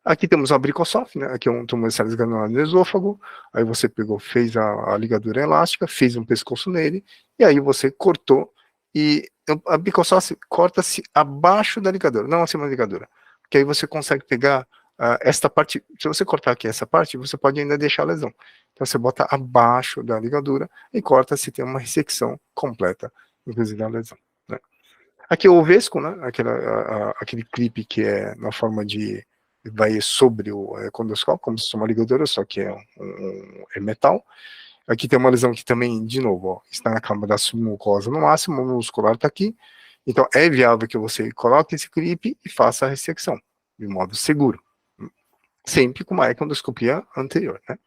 Aqui temos a Bricosoft, né? Aqui é um tumor de células granulares no esôfago. Aí você pegou, fez a ligadura elástica, fez um pescoço nele, e aí você cortou. E a Bricosoft corta-se abaixo da ligadura, não acima da ligadura. Porque aí você consegue pegar esta parte. Se você cortar aqui essa parte, você pode ainda deixar a lesão. Então você bota abaixo da ligadura e corta se tem uma ressecção completa, inclusive da lesão. Né? Aqui é o Vesco, né? Aquele clipe que é na forma de vai sobre o condoscópio, como se fosse uma ligadura, só que é metal. Aqui tem uma lesão que também, de novo, ó, está na camada da submucosa no máximo, o muscular está aqui. Então, é viável que você coloque esse clipe e faça a ressecção, de modo seguro. Sempre com uma econdoscopia anterior, né?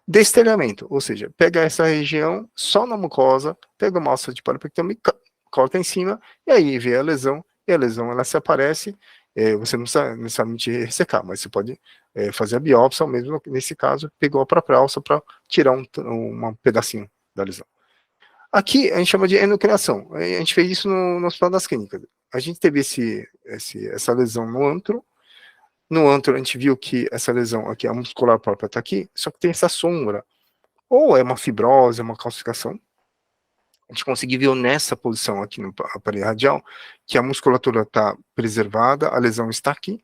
Destelhamento, ou seja, pega essa região só na mucosa, pega uma alça de parapectomia, corta em cima, e aí vê a lesão, e a lesão ela se aparece. Você não precisa necessariamente ressecar, mas você pode fazer a biópsia, ou mesmo nesse caso, pegou a própria alça para tirar um pedacinho da lesão. Aqui a gente chama de endocrinação. A gente fez isso no Hospital das Clínicas. A gente teve essa lesão no antro. No antro a gente viu que essa lesão aqui, a muscular própria está aqui, só que tem essa sombra. Ou é uma fibrose, é uma calcificação. A gente conseguiu ver nessa posição aqui no aparelho radial que a musculatura está preservada, a lesão está aqui.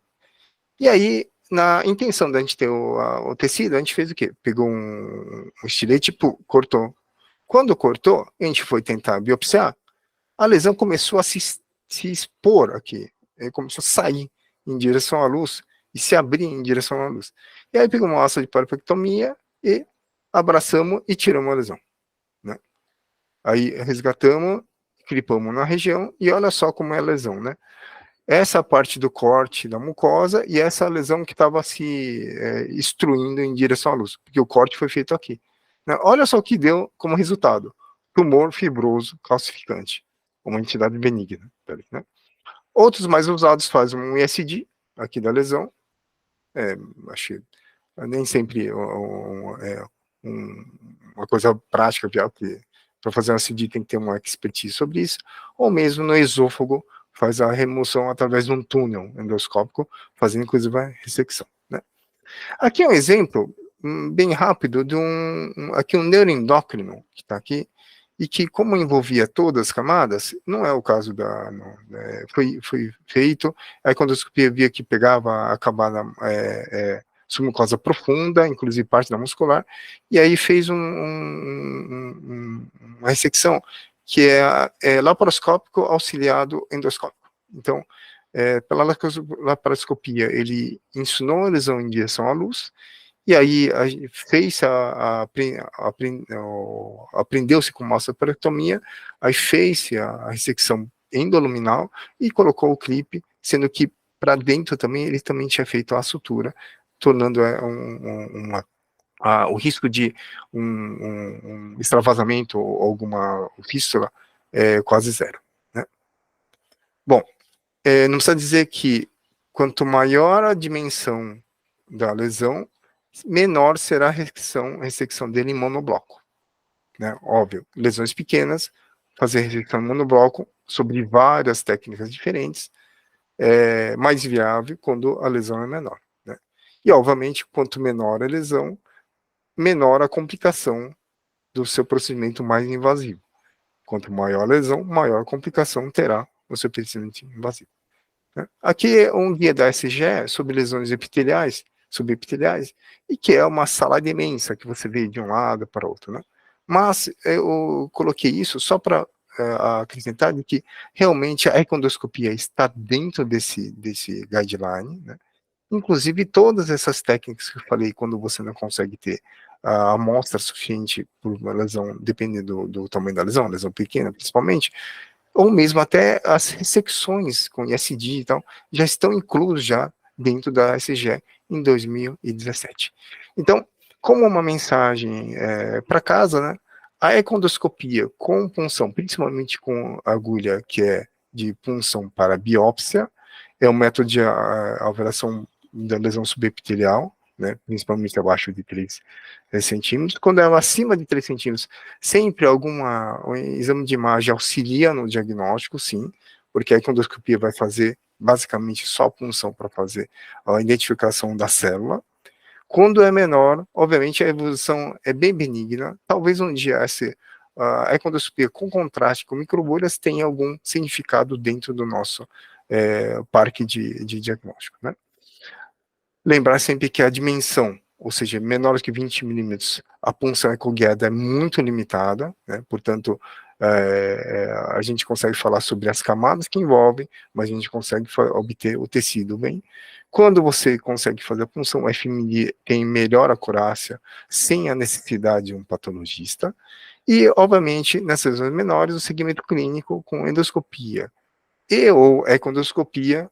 E aí, na intenção da gente ter o tecido, a gente fez o quê? Pegou um estilete, cortou. Quando cortou, a gente foi tentar biopsiar, a lesão começou a se expor aqui, começou a sair em direção à luz e se abrir em direção à luz. E aí pegamos uma alça de parapectomia e abraçamos e tiramos a lesão. Né? Aí resgatamos, clipamos na região e olha só como é a lesão, né? Essa parte do corte da mucosa e essa lesão que estava se extruindo em direção à luz, porque o corte foi feito aqui. Né? Olha só o que deu como resultado: tumor fibroso calcificante, uma entidade benigna. Né? Outros mais usados fazem um ISD aqui da lesão, achei nem sempre uma coisa prática, porque para fazer um ISD tem que ter uma expertise sobre isso, ou mesmo no esôfago, faz a remoção através de um túnel endoscópico, fazendo inclusive a ressecção. Né? Aqui é um exemplo bem rápido de um neuroendócrino que está aqui, e que, como envolvia todas as camadas, não é o caso foi feito, a econdoscopia via que pegava a camada submucosa profunda, inclusive parte da muscular, e aí fez uma ressecção que é laparoscópico auxiliado endoscópico. Então, pela laparoscopia, ele ensinou a lesão em direção à luz, e aí aprendeu-se com massoperectomia, aí fez-se a ressecção endoluminal e colocou o clipe, sendo que para dentro também ele também tinha feito a sutura, tornando o risco de um extravasamento ou alguma fístula quase zero. Né? Bom, não precisa dizer que quanto maior a dimensão da lesão, menor será a ressecção dele em monobloco. Né? Óbvio, lesões pequenas, fazer ressecção em monobloco sobre várias técnicas diferentes, é mais viável quando a lesão é menor. Né? E, obviamente, quanto menor a lesão, menor a complicação do seu procedimento mais invasivo. Quanto maior a lesão, maior a complicação terá o seu procedimento invasivo. Né? Aqui é um guia da SGE sobre lesões subepiteliais, e que é uma salada imensa que você vê de um lado para o outro. Né? Mas eu coloquei isso só para acrescentar de que realmente a econdoscopia está dentro desse guideline, né? Inclusive todas essas técnicas que eu falei, quando você não consegue ter a amostra suficiente por uma lesão, dependendo do tamanho da lesão pequena principalmente, ou mesmo até as ressecções com ISD e tal, já estão inclusos já dentro da SGE em 2017. Então, como uma mensagem para casa, né, a econdoscopia com punção, principalmente com agulha que é de punção para biópsia, é o método de avaliação da lesão subepitelial, né, principalmente abaixo de 3 centímetros. Quando ela é acima de 3 centímetros, sempre um exame de imagem auxilia no diagnóstico, sim, porque a endoscopia vai fazer basicamente só a punção para fazer a identificação da célula. Quando é menor, obviamente a evolução é bem benigna, talvez um dia a endoscopia com contraste com microbolhas tenha algum significado dentro do nosso parque de diagnóstico, né? Lembrar sempre que a dimensão, ou seja, menor que 20 milímetros, a punção ecoguiada é muito limitada, né? Portanto, a gente consegue falar sobre as camadas que envolvem, mas a gente consegue obter o tecido bem. Quando você consegue fazer a punção, o FMI tem melhor acurácia, sem a necessidade de um patologista, e, obviamente, nessas lesões menores, o segmento clínico com endoscopia ou econdoscopia,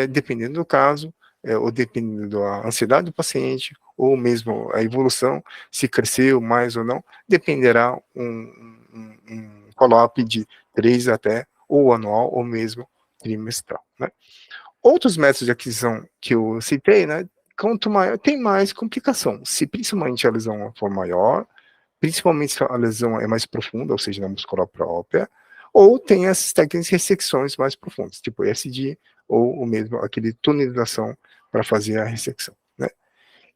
dependendo do caso, ou dependendo da ansiedade do paciente, ou mesmo a evolução, se cresceu mais ou não, dependerá um follow-up de 3 até, ou anual, ou mesmo trimestral, né? Outros métodos de aquisição que eu citei, né, quanto maior, tem mais complicação. Se principalmente a lesão for maior, principalmente se a lesão é mais profunda, ou seja, na muscular própria, ou tem essas técnicas de ressecções mais profundas, tipo ESD, ou mesmo aquele tunelização para fazer a ressecção, né?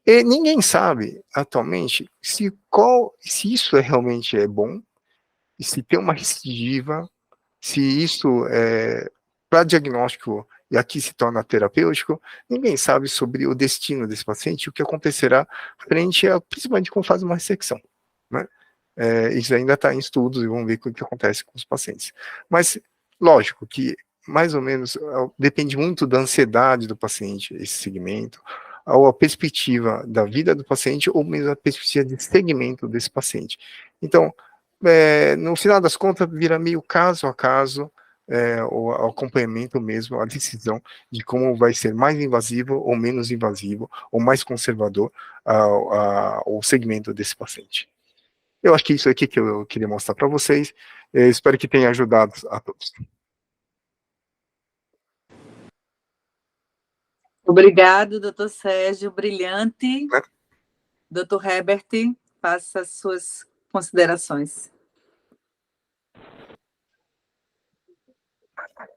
E ninguém sabe, atualmente, se isso realmente é bom, e se tem uma recidiva, se isso para diagnóstico e aqui se torna terapêutico, ninguém sabe sobre o destino desse paciente, o que acontecerá frente a, principalmente quando faz uma ressecção, né? Isso ainda está em estudos e vamos ver o que acontece com os pacientes. Mas, lógico que, mais ou menos, depende muito da ansiedade do paciente, esse segmento, ou a perspectiva da vida do paciente, ou mesmo a perspectiva de segmento desse paciente. Então, no final das contas, vira meio caso a caso, o acompanhamento mesmo, a decisão de como vai ser mais invasivo ou menos invasivo, ou mais conservador o segmento desse paciente. Eu acho que isso aqui que eu queria mostrar para vocês. Espero que tenha ajudado a todos. Obrigado, doutor Sérgio, brilhante. Doutor Herbert, faça as suas considerações.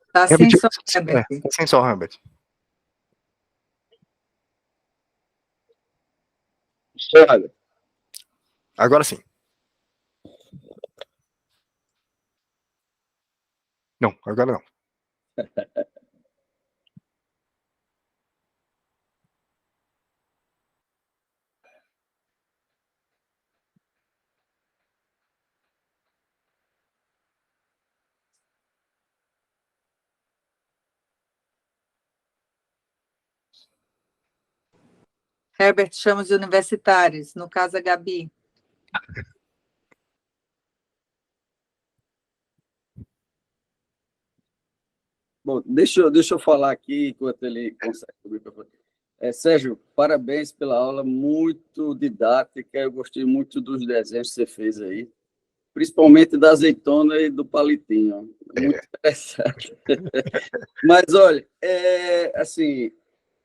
Está sem som, Herbert. Sem som, Herbert. Agora sim. Não, agora não. Herbert chama os universitários, no caso a Gabi. Bom, deixa eu falar aqui enquanto ele consegue. Sérgio, parabéns pela aula, muito didática. Eu gostei muito dos desenhos que você fez aí, principalmente da azeitona e do palitinho. Muito interessante. Mas, olha, assim,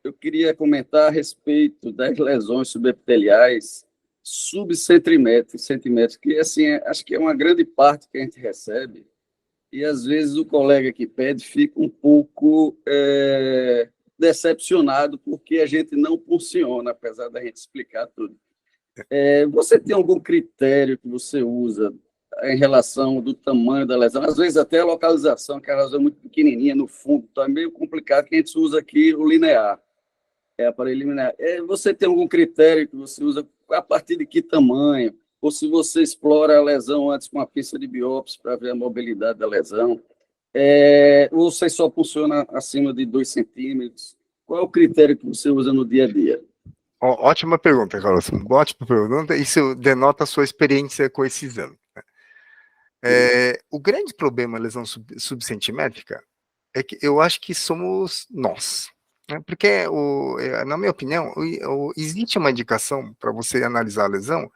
eu queria comentar a respeito das lesões subepiteliais subcentimétricas, que, assim, acho que é uma grande parte que a gente recebe, e às vezes o colega que pede fica um pouco decepcionado porque a gente não funciona, apesar da gente explicar tudo. Você tem algum critério que você usa em relação do tamanho da lesão? Às vezes até a localização, que a lesão é muito pequenininha no fundo, está meio complicado, que a gente usa aqui o linear, para eliminar. Você tem algum critério que você usa a partir de que tamanho? Ou se você explora a lesão antes com uma pista de biópsia para ver a mobilidade da lesão, ou você só funciona acima de 2 centímetros? Qual é o critério que você usa no dia a dia? Ótima pergunta, Carlos. Ótima pergunta. Isso denota a sua experiência com esse exame. O grande problema da lesão subcentimétrica é que eu acho que somos nós. Porque, na minha opinião, existe uma indicação para você analisar a lesão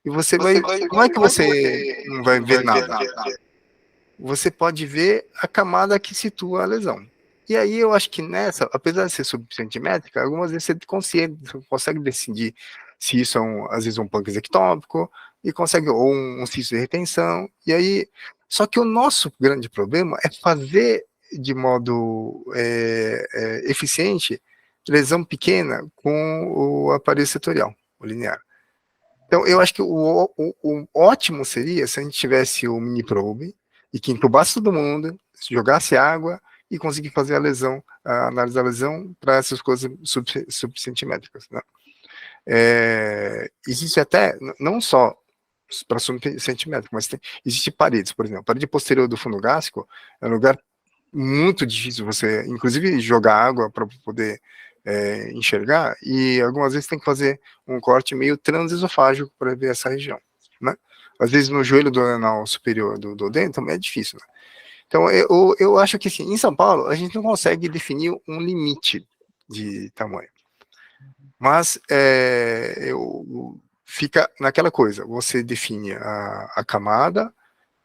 e você vai. Não é que você não vai ver nada. você pode ver a camada que situa a lesão. E aí eu acho que nessa, apesar de ser subcentimétrica, algumas vezes você consegue decidir se isso é, às vezes, um pâncreas ectópico, e consegue, ou um cisto de retenção, e aí, só que o nosso grande problema é fazer de modo eficiente lesão pequena com o aparelho setorial, o linear. Então, eu acho que o ótimo seria se a gente tivesse o mini probe e que entubasse todo mundo, jogasse água e conseguir fazer a análise da lesão para essas coisas subcentimétricas. Né? Existe até, não só para subcentimétrico, mas existe paredes, por exemplo, a parede posterior do fundo gástrico é um lugar muito difícil você, inclusive, jogar água para poder enxergar, e algumas vezes tem que fazer um corte meio transesofágico para ver essa região, né? Às vezes no joelho do anal superior do duodeno também é difícil, né? Então eu acho que assim, em São Paulo a gente não consegue definir um limite de tamanho, mas fica naquela coisa, você define a camada,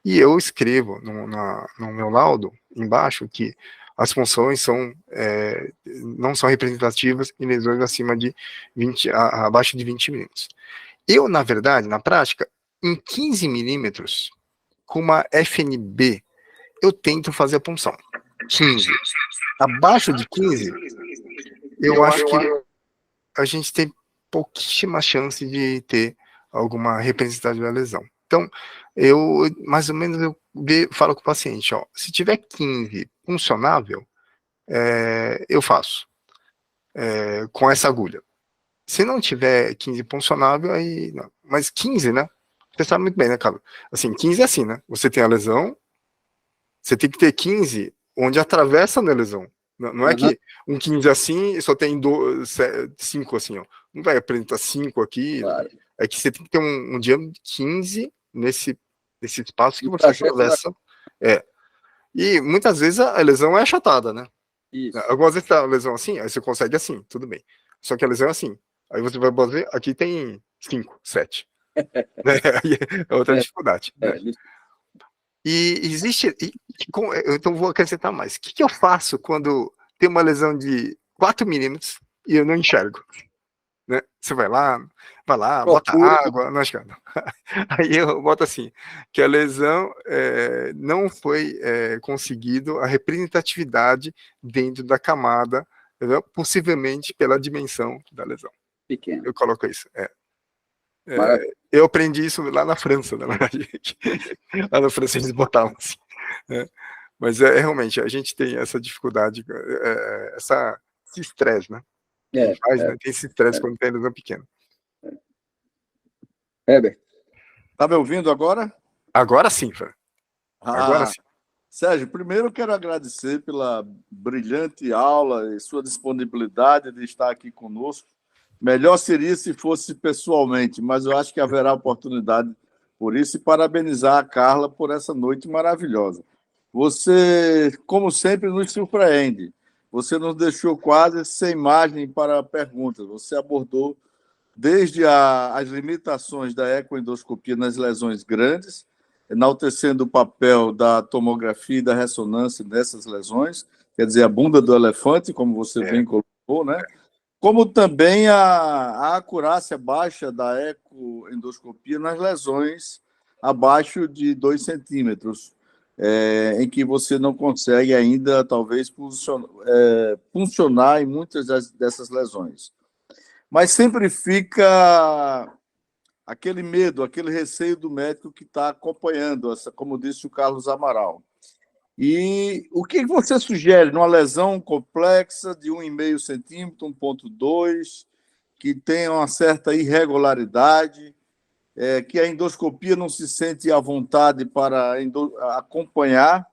e eu escrevo no meu laudo, embaixo, que as funções não são representativas em lesões acima de 20, abaixo de 20 milímetros. Eu, na verdade, na prática, em 15 milímetros, com uma FNB, eu tento fazer a punção. 15. Abaixo de 15, eu acho que a gente tem pouquíssima chance de ter alguma representatividade da lesão. Então, mais ou menos, falo com o paciente, ó, se tiver 15 funcionável, eu faço, com essa agulha. Se não tiver 15 funcionável, aí não. Mas 15, né? Você sabe muito bem, né, Carlos? Assim, 15 é assim, né? Você tem a lesão, você tem que ter 15 onde atravessa na lesão. Não é que um 15 assim e só tem 5 assim, ó. Não vai apresentar 5 aqui. Claro. É que você tem que ter um diâmetro de 15 nesse espaço que você atravessa. E muitas vezes a lesão é achatada, né? Isso. Algumas vezes a lesão assim, aí você consegue assim, tudo bem. Só que a lesão é assim. Aí você vai fazer, aqui tem 5, 7. Né? Aí é outra dificuldade. Né? E existe. Então vou acrescentar mais. O que eu faço quando tem uma lesão de 4 milímetros e eu não enxergo? Né? Você vai lá, bota água, não acho. Aí eu boto assim, que a lesão não foi conseguido a representatividade dentro da camada, entendeu? Possivelmente pela dimensão da lesão. Pequeno. Eu coloco isso. Eu aprendi isso lá na França, na verdade. Lá na França eles botavam assim. Né? Mas realmente, a gente tem essa dificuldade, esse estresse, né? Né? Tem esse estresse quando tem lesão pequena. Heber. Tá me ouvindo agora? Agora sim, Fran. Agora sim. Sérgio, primeiro eu quero agradecer pela brilhante aula e sua disponibilidade de estar aqui conosco. Melhor seria se fosse pessoalmente, mas eu acho que haverá oportunidade por isso, e parabenizar a Carla por essa noite maravilhosa. Você, como sempre, nos surpreende. Você nos deixou quase sem margem para perguntas. Você abordou desde as limitações da ecoendoscopia nas lesões grandes, enaltecendo o papel da tomografia e da ressonância nessas lesões, quer dizer, a bunda do elefante, como você bem colocou, né? Como também a acurácia baixa da ecoendoscopia nas lesões abaixo de 2 centímetros, em que você não consegue ainda, talvez, funcionar em muitas dessas lesões. Mas sempre fica aquele medo, aquele receio do médico que está acompanhando, como disse o Carlos Amaral. E o que você sugere numa lesão complexa de 1,5 centímetro, 1,2, que tenha uma certa irregularidade, que a endoscopia não se sente à vontade para acompanhar,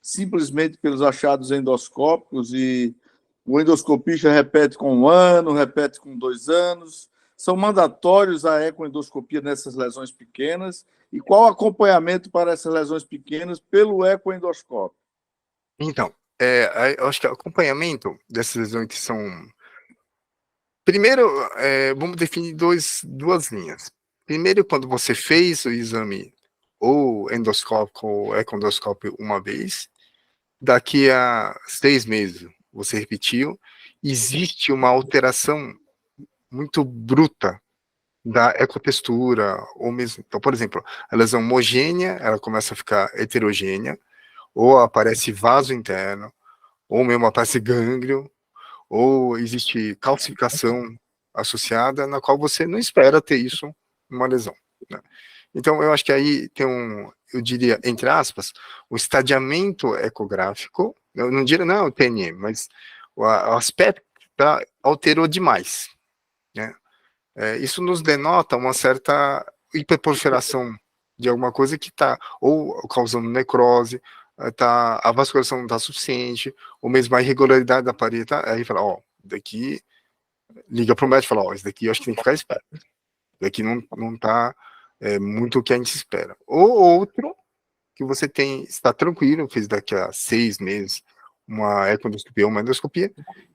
simplesmente pelos achados endoscópicos, e o endoscopista repete com 1 ano, repete com 2 anos. São mandatórios a ecoendoscopia nessas lesões pequenas? E qual o acompanhamento para essas lesões pequenas pelo ecoendoscópio? Então, eu acho que o acompanhamento dessas lesões que são... Primeiro, vamos definir duas linhas. Primeiro, quando você fez o exame ou endoscópio ou econdoscópio uma vez, daqui a 6 meses você repetiu, existe uma alteração muito bruta da ecotextura, ou mesmo, então, por exemplo, a lesão homogênea, ela começa a ficar heterogênea, ou aparece vaso interno, ou mesmo aparece gânglio, ou existe calcificação associada, na qual você não espera ter isso numa lesão, né? Então, eu acho que aí tem eu diria, entre aspas, o estadiamento ecográfico, eu não diria, não, o TNM, mas o aspecto alterou demais, né? Isso nos denota uma certa hiperproliferação de alguma coisa que está ou causando necrose, a vascularização não está suficiente, ou mesmo a irregularidade da parede, aí fala, ó, daqui, liga para o médico e fala, ó, isso daqui eu acho que tem que ficar esperto, daqui não está muito o que a gente espera. Ou outro, que você está tranquilo, fez daqui a 6 meses uma econdoscopia ou uma endoscopia,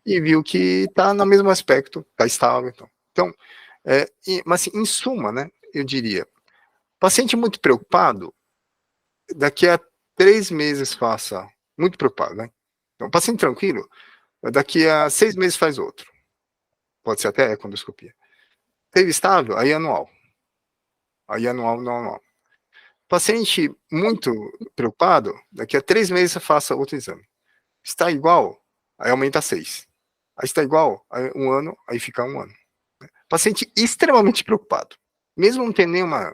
e viu que está no mesmo aspecto, está estável. Então, mas assim, em suma, né, eu diria, paciente muito preocupado, daqui a 3 meses faça, muito preocupado, né? Então, paciente tranquilo, daqui a 6 meses faz outro. Pode ser até econdoscopia. Teve estável, aí anual. Aí anual, não anual. Paciente muito preocupado, daqui a 3 meses você faça outro exame. Está igual, aí aumenta a 6. Aí está igual, aí 1 ano, aí fica 1 ano. Paciente extremamente preocupado. Mesmo não tendo nenhuma...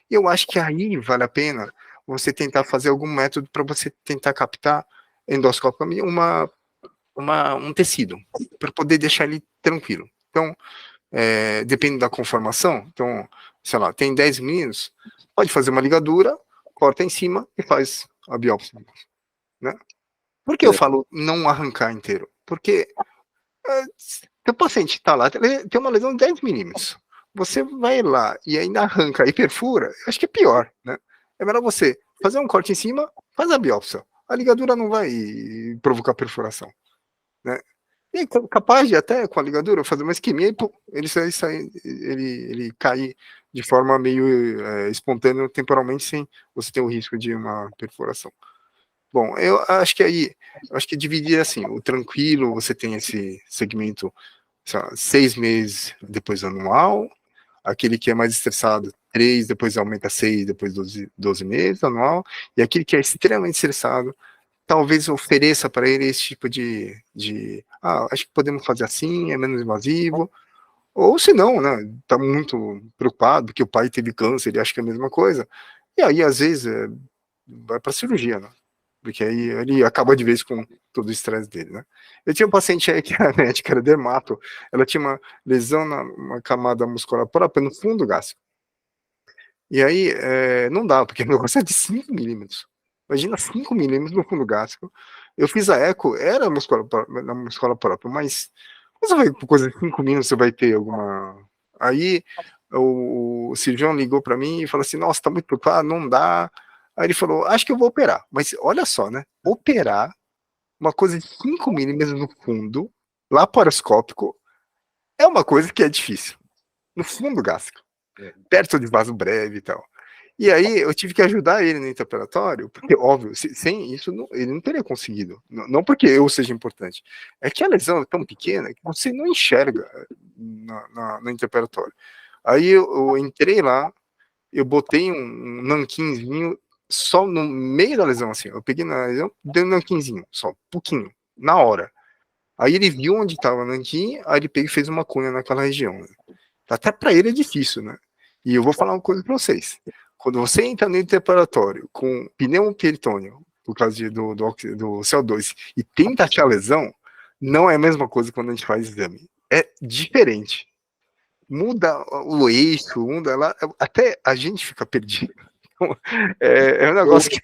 Eu acho que aí vale a pena você tentar fazer algum método para você tentar captar endoscopicamente um tecido, para poder deixar ele tranquilo. Então, depende da conformação. Então, sei lá, tem 10 meninos, pode fazer uma ligadura, corta em cima e faz a biópsia, né? Por que eu falo não arrancar inteiro? Porque o paciente está lá, tem uma lesão de 10 milímetros. Você vai lá e ainda arranca e perfura, acho que é pior, né? É melhor você fazer um corte em cima, faz a biópsia. A ligadura não vai provocar perfuração, né? E capaz de até com a ligadura fazer uma isquemia e pum, ele cair de forma meio espontânea temporalmente sem você ter o risco de uma perfuração. Bom, eu acho que dividir assim, o tranquilo, você tem esse segmento 6 meses depois anual, aquele que é mais estressado 3, depois aumenta 6, depois 12 meses anual, e aquele que é extremamente estressado talvez ofereça para ele esse tipo acho que podemos fazer assim, é menos invasivo, ou se não, né, tá muito preocupado porque o pai teve câncer, ele acha que é a mesma coisa, e aí às vezes vai para cirurgia, né, porque aí ele acaba de vez com todo o estresse dele, né. Eu tinha um paciente aí que a médica era dermato, ela tinha uma lesão uma camada muscular própria no fundo gástrico, e aí não dá, porque o negócio é de 5 milímetros. Imagina 5 milímetros no fundo gástrico. Eu fiz a eco, era na muscula própria, mas você vai por coisa de 5 milímetros, você vai ter alguma... Aí o cirurgião ligou para mim e falou assim, nossa, tá muito preocupado, não dá. Aí ele falou, acho que eu vou operar. Mas olha só, né? Operar uma coisa de 5 milímetros no fundo, laparoscópico, é uma coisa que é difícil. No fundo gástrico. Perto de vaso breve e tal. E aí eu tive que ajudar ele no interpelatório, porque, óbvio, sem isso ele não teria conseguido. Não porque eu seja importante. É que a lesão é tão pequena que você não enxerga no interpelatório. Aí eu entrei lá, eu botei um nanquinzinho só no meio da lesão, assim. Eu peguei na lesão, dei um nanquinzinho, só, pouquinho, na hora. Aí ele viu onde estava o nanquim, aí ele pegou e fez uma cunha naquela região. Né? Até para ele é difícil, né? E eu vou falar uma coisa para vocês. Quando você entra no interpelatório com pneumoperitônio, por causa do CO2, e tenta achar lesão, não é a mesma coisa quando a gente faz exame. É diferente. Muda o eixo, muda lá, até a gente fica perdido. Então, é um negócio que...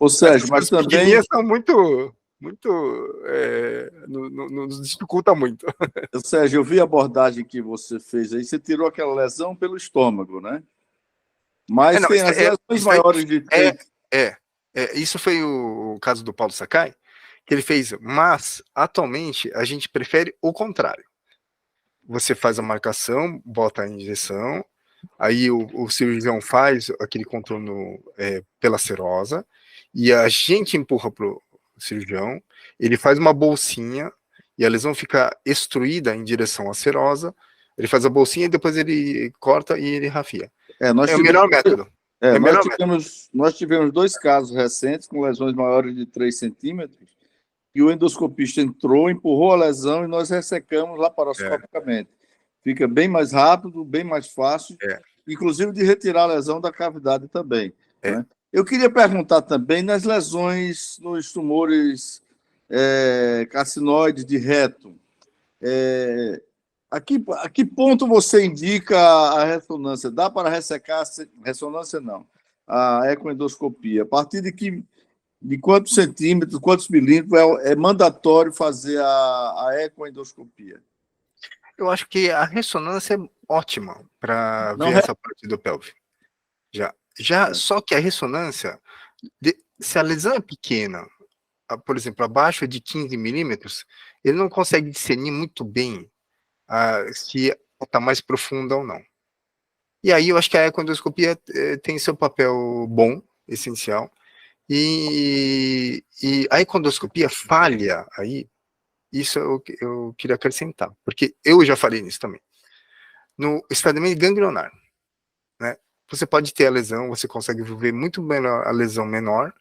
Ô, Sérgio, mas também... são muito nos dificulta muito. Sérgio, eu vi a abordagem que você fez aí, você tirou aquela lesão pelo estômago, né? Mas não, tem as lesões maiores de... Isso foi o caso do Paulo Sakai, que ele fez, mas atualmente a gente prefere o contrário. Você faz a marcação, bota a injeção, Aí o cirurgião faz aquele contorno pela serosa, e a gente empurra para o cirurgião, ele faz uma bolsinha, e a lesão fica extruída em direção à serosa, ele faz a bolsinha e depois ele corta e ele rafia. É o melhor método. Nós tivemos 2 casos recentes com lesões maiores de 3 centímetros, e o endoscopista entrou, empurrou a lesão e nós ressecamos laparoscopicamente. Fica bem mais rápido, bem mais fácil, inclusive de retirar a lesão da cavidade também. Né? Eu queria perguntar também nas lesões, nos tumores carcinoides de reto. A que ponto você indica a ressonância? Dá para ressecar? Ressonância não. A ecoendoscopia. A partir de quantos centímetros, quantos milímetros é mandatório fazer a ecoendoscopia? Eu acho que a ressonância é ótima para ver essa parte do pelve. Só que a ressonância, se a lesão é pequena, por exemplo, abaixo de 15 milímetros, ele não consegue discernir muito bem se está mais profunda ou não. E aí eu acho que a ecoendoscopia tem seu papel bom, essencial, e a ecoendoscopia falha aí, isso eu queria acrescentar, porque eu já falei nisso também. No estadiamento ganglionar, né, você pode ter a lesão, você consegue ver muito melhor a lesão menor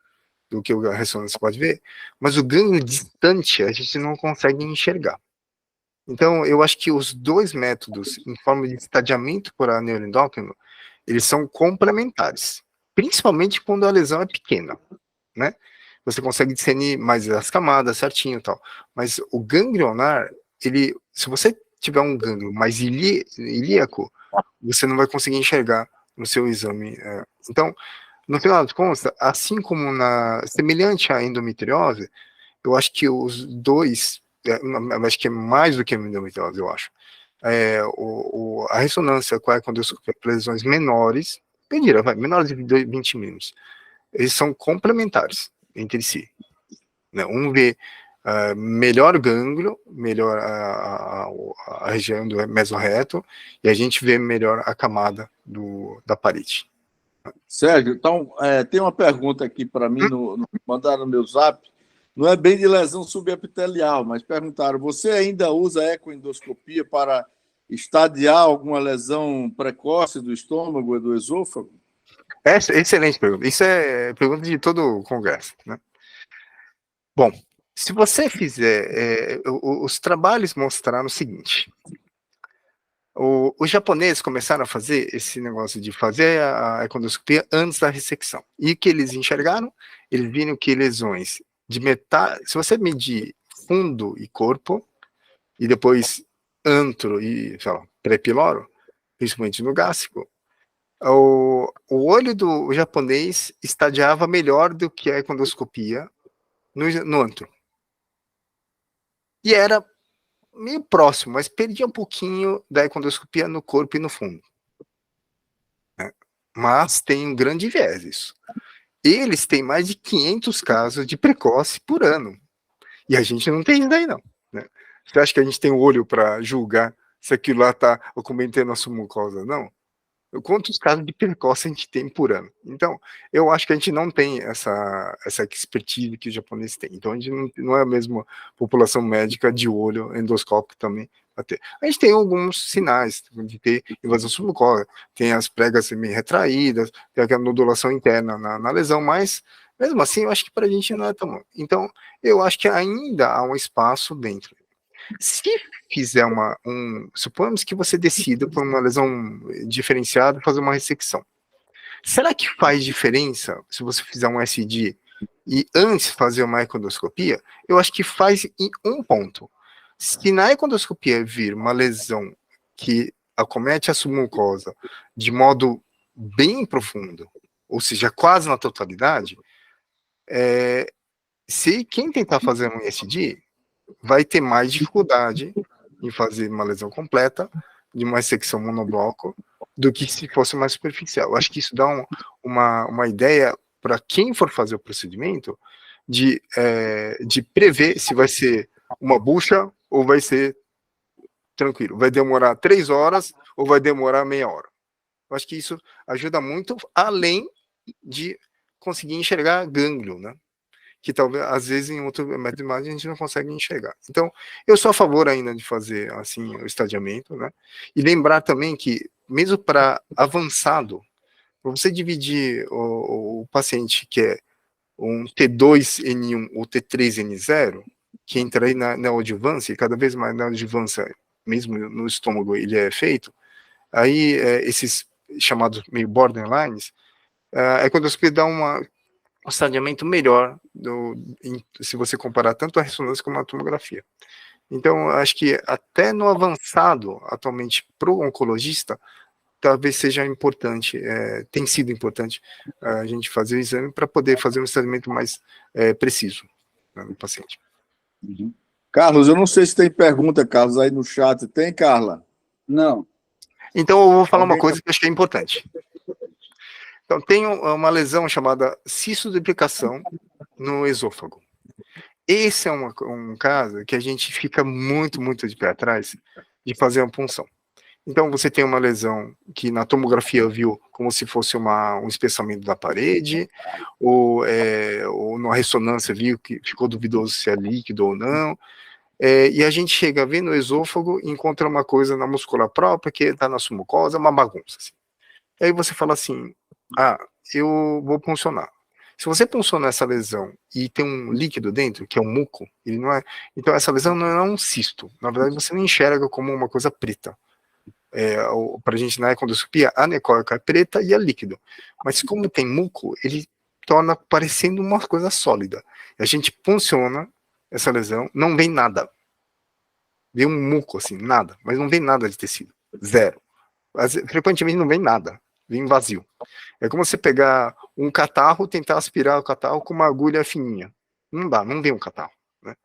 do que a ressonância pode ver, mas o gânglio distante a gente não consegue enxergar. Então, eu acho que os 2 métodos, em forma de estadiamento por neuroendócrino, eles são complementares, principalmente quando a lesão é pequena, né? Você consegue discernir mais as camadas certinho e tal. Mas o ganglionar, se você tiver um gânglio mais ilíaco, você não vai conseguir enxergar no seu exame. Então, no final das contas, assim como semelhante à endometriose, eu acho que os 2, acho que é mais do que a endometriose, eu acho. A ressonância com a ecoendoscopia para lesões menores, eu diria, menores de 20 milímetros, eles são complementares entre si. Né? Um vê melhor gânglio, melhor a região do mesorreto, e a gente vê melhor a camada da parede. Sérgio, então, tem uma pergunta aqui para mim, mandaram no meu zap, não é bem de lesão subepitelial, mas perguntaram, você ainda usa ecoendoscopia para estadiar alguma lesão precoce do estômago e do esôfago? Excelente pergunta. Isso é pergunta de todo o congresso, né? Bom, se você fizer, os trabalhos mostraram o seguinte, os japoneses começaram a fazer esse negócio de fazer a ecoendoscopia antes da ressecção. E o que eles enxergaram? Eles viram que lesões de metade, se você medir fundo e corpo, e depois antro e pré-piloro, principalmente no gástrico, o olho do japonês estadiava melhor do que a ecoendoscopia no antro. E era meio próximo, mas perdia um pouquinho da ecoendoscopia no corpo e no fundo. Né? Mas tem um grande viés isso. Eles têm mais de 500 casos de precoce por ano. E a gente não tem isso daí, não. Né? Você acha que a gente tem o olho para julgar se aquilo lá está cometendo a sua mucosa? Não. Quantos casos de precoce a gente tem por ano? Então, eu acho que a gente não tem essa expertise que os japoneses têm. Então, a gente não é a mesma população médica de olho endoscópico também. A gente tem alguns sinais de ter invasão submucosa, tem as pregas semi-retraídas, tem aquela nodulação interna na lesão, mas, mesmo assim, eu acho que para a gente não é tão bom. Então, eu acho que ainda há um espaço dentro. Se fizer suponhamos que você decida por uma lesão diferenciada fazer uma ressecção. Será que faz diferença se você fizer um SD e antes fazer uma ecoendoscopia? Eu acho que faz em um ponto. Se na ecoendoscopia vir uma lesão que acomete a submucosa de modo bem profundo, ou seja, quase na totalidade, se quem tentar fazer um SD vai ter mais dificuldade em fazer uma lesão completa de uma ressecção monobloco do que se fosse mais superficial. Eu acho que isso dá uma ideia para quem for fazer o procedimento de prever se vai ser uma bucha ou vai ser tranquilo. Vai demorar 3 horas ou vai demorar meia hora. Eu acho que isso ajuda muito, além de conseguir enxergar gânglio, né? Que talvez, às vezes, em outro método de imagem a gente não consegue enxergar. Então, eu sou a favor ainda de fazer, assim, o estadiamento, né? E lembrar também que, mesmo para avançado, para você dividir o paciente que é um T2N1 ou T3N0, que entra aí na neoadjuvância, e cada vez mais na adjuvância, mesmo no estômago, ele é feito, aí esses chamados meio borderlines, é quando você dá um estadiamento melhor, se você comparar tanto a ressonância como a tomografia. Então, acho que até no avançado, atualmente, para o oncologista, talvez seja importante, tem sido importante a gente fazer o exame para poder fazer um estadiamento mais preciso, né, no paciente. Uhum. Carlos, eu não sei se tem pergunta, Carlos, aí no chat. Tem, Carla? Não. Então, eu vou falar uma coisa que eu acho que é importante. Então, tem uma lesão chamada cistoduplicação no esôfago. Esse é um caso que a gente fica muito, muito de pé atrás de fazer a punção. Então, você tem uma lesão que na tomografia viu como se fosse um espessamento da parede, ou na ressonância viu que ficou duvidoso se é líquido ou não, e a gente chega a ver no esôfago e encontra uma coisa na muscula própria que está na sua mucosa, uma bagunça. Assim. Aí você fala assim, eu vou puncionar. Se você punciona essa lesão e tem um líquido dentro, que é um muco, ele não é. Então, essa lesão não é um cisto. Na verdade, você não enxerga como uma coisa preta. Para a gente, na econdoscopia, a necóica é preta e é líquido. Mas como tem muco, ele torna parecendo uma coisa sólida. A gente punciona essa lesão, não vem nada. Vem um muco, assim, nada. Mas não vem nada de tecido. Zero. Frequentemente não vem nada. Vem vazio. É como você pegar um catarro, tentar aspirar o catarro com uma agulha fininha. Não dá, não vem um catarro. Né?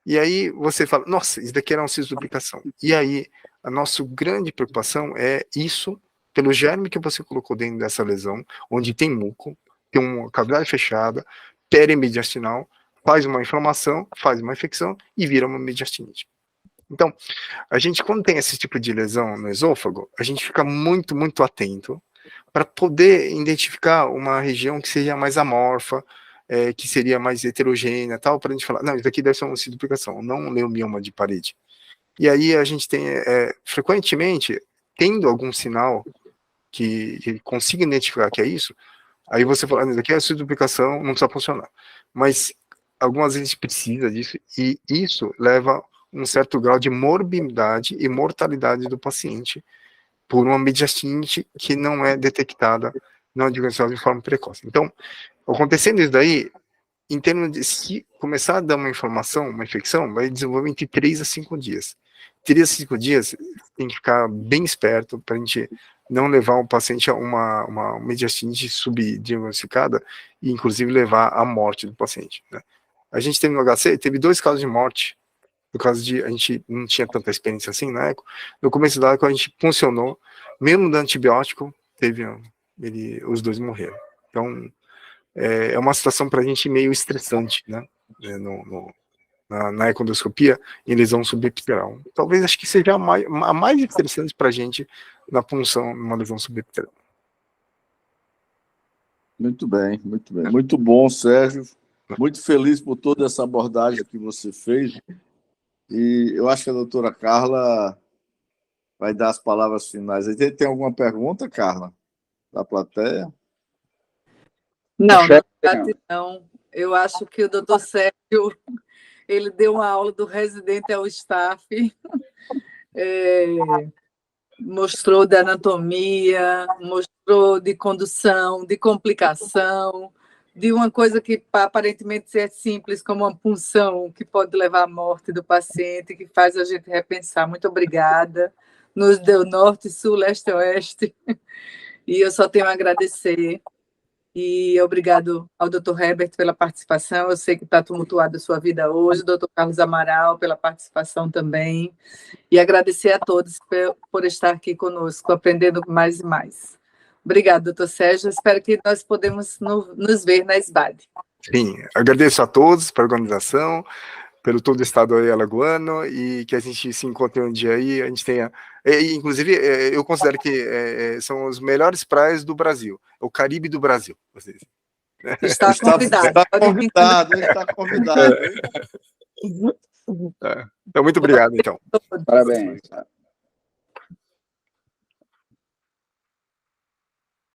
E aí você fala, nossa, isso daqui era uma cistoduplicação. E aí, a nossa grande preocupação é isso, pelo germe que você colocou dentro dessa lesão, onde tem muco, tem uma cavidade fechada, perimediastinal, faz uma inflamação, faz uma infecção e vira uma mediastinite. Então, a gente, quando tem esse tipo de lesão no esôfago, a gente fica muito, muito atento para poder identificar uma região que seja mais amorfa, que seria mais heterogênea, tal, para a gente falar, não, isso aqui deve ser uma cistoduplicação, não um leomioma de parede. E aí a gente tem, frequentemente, tendo algum sinal que consiga identificar que é isso, aí você fala, isso aqui é cistoduplicação, não precisa funcionar. Mas algumas vezes precisa disso, e isso leva um certo grau de morbidade e mortalidade do paciente por uma mediastinite que não é detectada, não é diagnosticada de forma precoce. Então, acontecendo isso daí, em termos de se começar a dar uma inflamação, uma infecção, vai desenvolver entre 3 a 5 dias. 3 a 5 dias, tem que ficar bem esperto para a gente não levar o paciente a uma mediastinite subdiagnosticada e, inclusive, levar à morte do paciente. Né? A gente teve no HC, teve 2 casos de morte, por causa de, a gente não tinha tanta experiência assim na eco. No começo da eco, a gente funcionou, mesmo dando antibiótico, os 2 morreram. Então, é uma situação para a gente meio estressante, né? Na econdoscopia, em lesão subepiteral. Talvez, acho que seja a mais estressante para a gente na punção numa lesão subepiteral. Muito bem, muito bem. Muito bom, Sérgio. Muito feliz por toda essa abordagem que você fez. E eu acho que a doutora Carla vai dar as palavras finais. Tem alguma pergunta, Carla, da plateia? Não, na verdade não. Eu acho que o doutor Sérgio, ele deu uma aula do residente ao staff, mostrou de anatomia, mostrou de condução, de complicação, de uma coisa que aparentemente é simples, como uma punção, que pode levar à morte do paciente, que faz a gente repensar. Muito obrigada. Nos deu norte, sul, leste, oeste. E eu só tenho a agradecer. E obrigado ao doutor Herbert pela participação. Eu sei que está tumultuada a sua vida hoje. Doutor Carlos Amaral pela participação também. E agradecer a todos por estar aqui conosco, aprendendo mais e mais. Obrigado, doutor Sérgio. Espero que nós podemos nos ver na SBAD. Sim, agradeço a todos pela organização. pelo todo o estado aí alagoano, e que a gente se encontre um dia aí, a gente tenha... inclusive, eu considero que são as melhores praias do Brasil, o Caribe do Brasil. Vocês. Está convidado. Está convidado, está convidado. Então, muito obrigado, então. Parabéns.